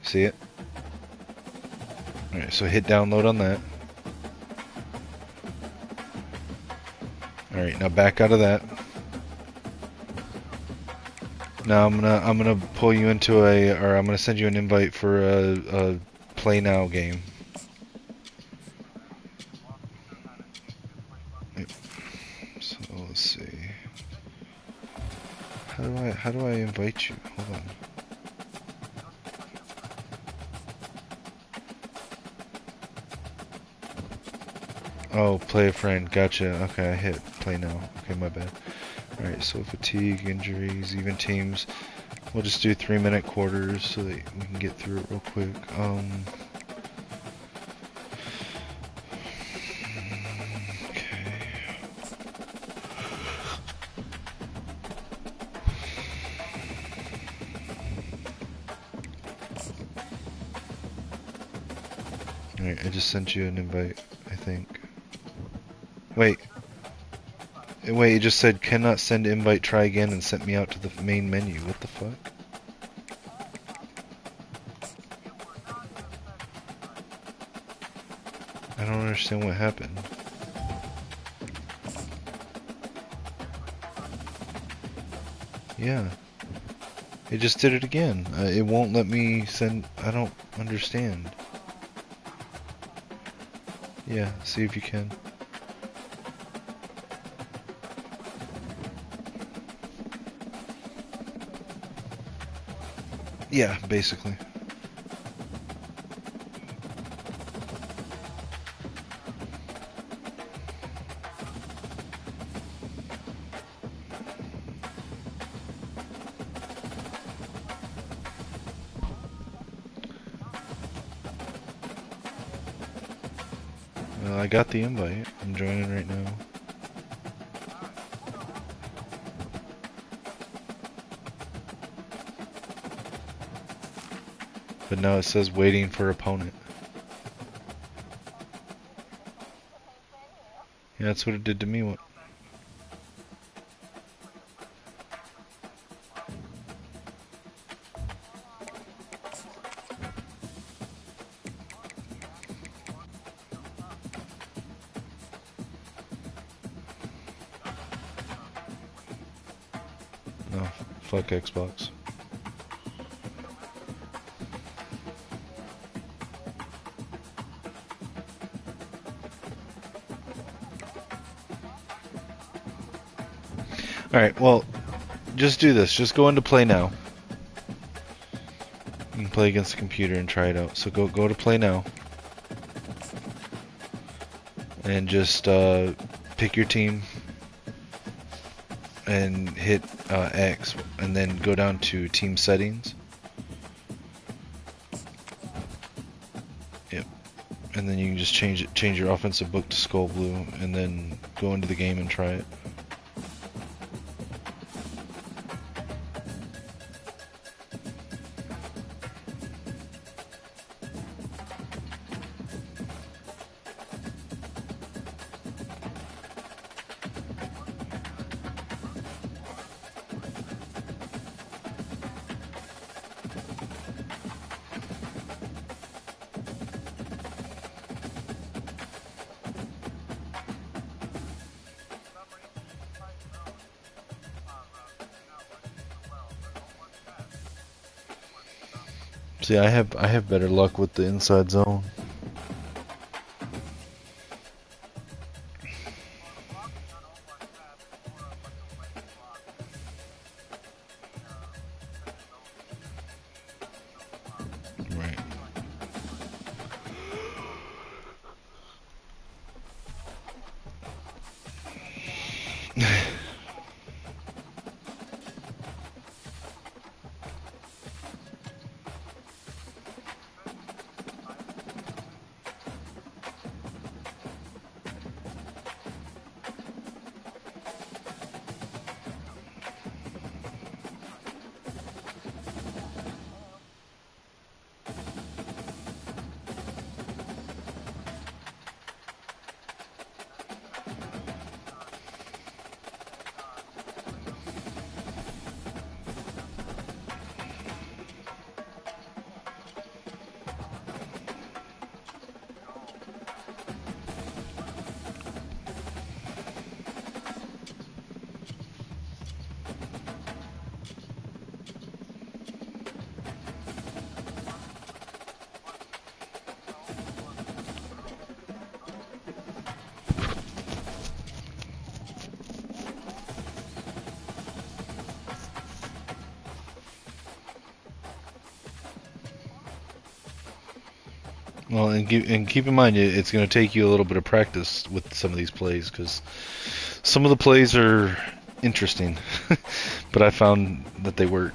See it? Alright, so hit download on that. Alright, now back out of that. Now I'm gonna pull you into I'm gonna send you an invite for a play now game. Yep. So let's see. How do I invite you? Hold on. Oh, play a friend. Gotcha. Okay, I hit play now. Okay, my bad. Alright, so fatigue, injuries, even teams. We'll just do 3-minute quarters so that we can get through it real quick. Okay. Alright, I just sent you an invite, I think. Wait, it just said cannot send invite, try again, and sent me out to the main menu. What the fuck? I don't understand what happened. Yeah. It just did it again. It won't let me send... I don't understand. Yeah, see if you can. Yeah, basically. Well, I got the invite. I'm joining right now. But now it says waiting for opponent. Yeah, that's what it did to me. No, fuck Xbox. Alright, well, just do this. Just go into play now. You can play against the computer and try it out. So go to play now. And just pick your team. And hit X. And then go down to team settings. Yep. And then you can just change your offensive book to skull blue. And then go into the game and try it. See, I have better luck with the inside zone. Right. Well, and keep in mind, it's going to take you a little bit of practice with some of these plays, because some of the plays are interesting, but I found that they work.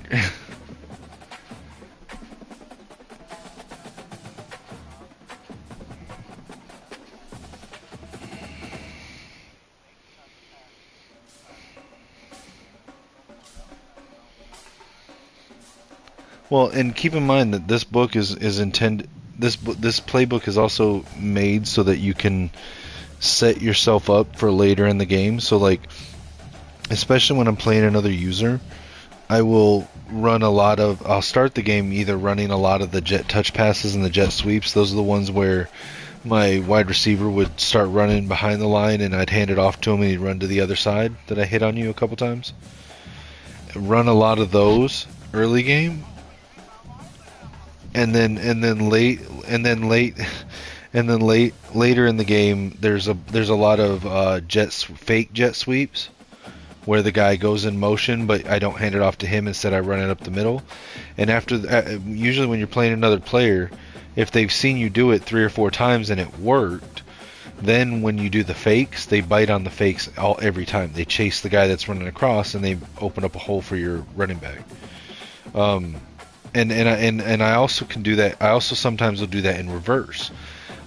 Well, and keep in mind that this book is intended. This playbook is also made so that you can set yourself up for later in the game. So, like, especially when I'm playing another user, I will run a lot of. I'll start the game either running a lot of the jet touch passes and the jet sweeps. Those are the ones where my wide receiver would start running behind the line, and I'd hand it off to him, and he'd run to the other side that I hit on you a couple times. Run a lot of those early game, and then later in the game, there's a lot of fake jet sweeps, where the guy goes in motion, but I don't hand it off to him. Instead, I run it up the middle. And after, usually when you're playing another player, if they've seen you do it 3 or 4 times and it worked, then when you do the fakes, they bite on the fakes every time. They chase the guy that's running across, and they open up a hole for your running back. And I also can do that. I also sometimes will do that in reverse,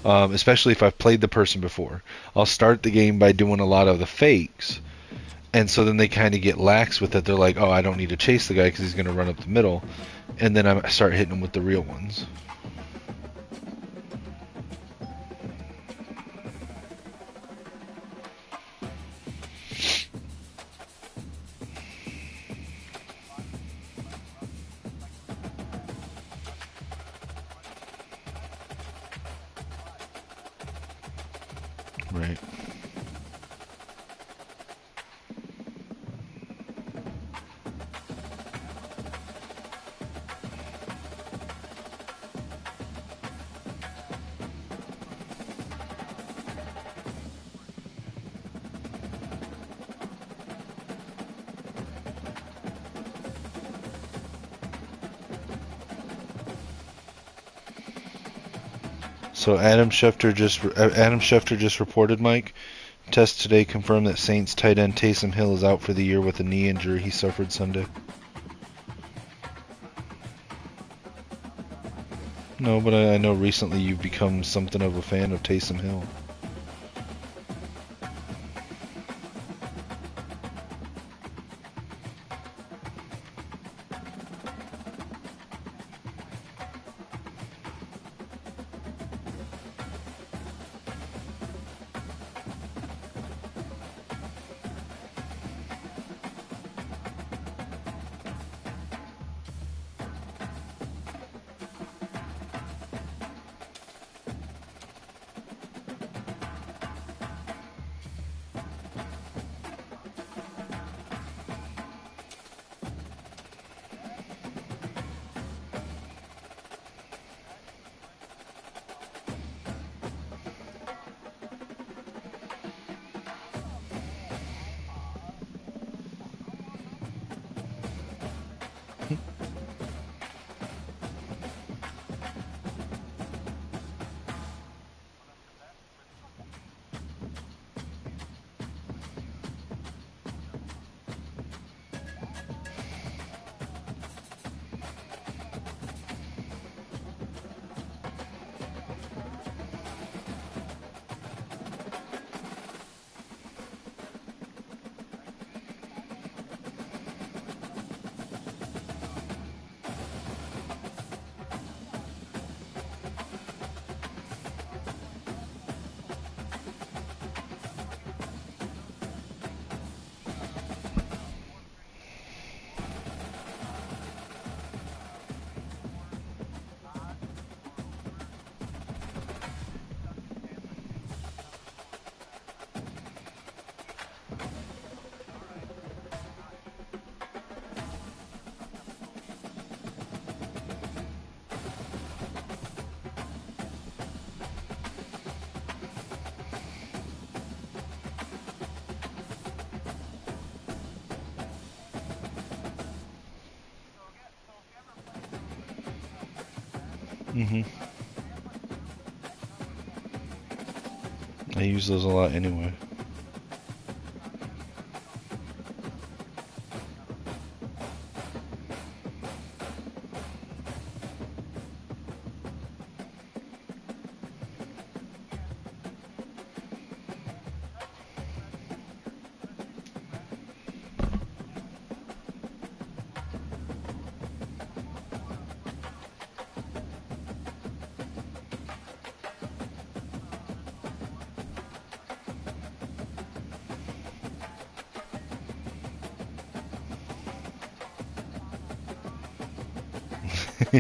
especially if I've played the person before. I'll start the game by doing a lot of the fakes. And so then they kind of get lax with it. They're like, oh, I don't need to chase the guy because he's going to run up the middle. And then I start hitting them with the real ones. Right. So Adam Schefter just reported, Mike. Test today confirmed that Saints tight end Taysom Hill is out for the year with a knee injury he suffered Sunday. No, but I know recently you've become something of a fan of Taysom Hill. I use those a lot anyway.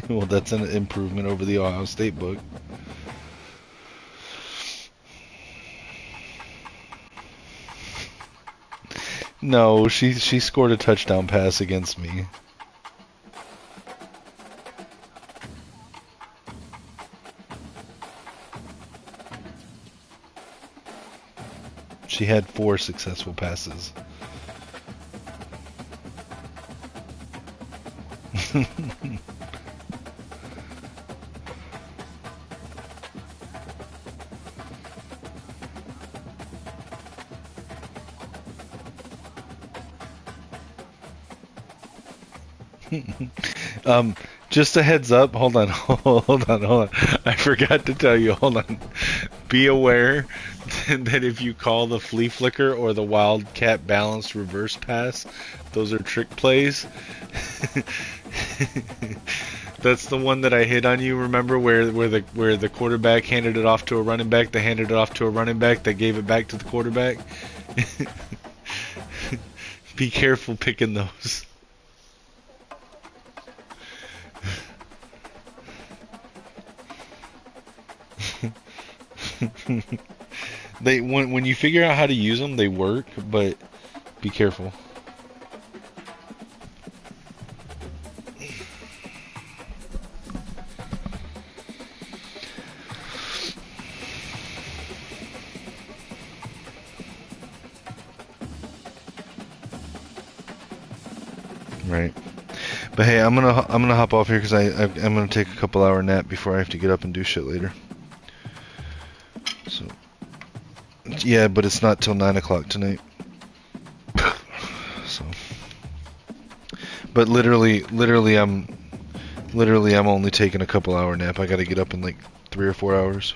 Well, that's an improvement over the Ohio State book. No, she scored a touchdown pass against me. She had 4 successful passes. Just a heads up. Hold on. I forgot to tell you. Hold on. Be aware that if you call the flea flicker or the wildcat balanced reverse pass, those are trick plays. That's the one that I hit on you. Remember where the quarterback handed it off to a running back, they handed it off to a running back, they gave it back to the quarterback. Be careful picking those. When you figure out how to use them, they work, but be careful. Right. But hey, I'm gonna hop off here because I'm gonna take a couple hour nap before I have to get up and do shit later. So yeah, but it's not till 9 o'clock tonight. So, but literally I'm only taking a couple hour nap. I gotta get up in like 3 or 4 hours.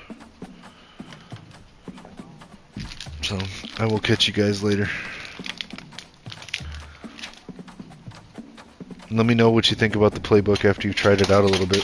So I will catch you guys later. Let me know what you think about the playbook after you've tried it out a little bit.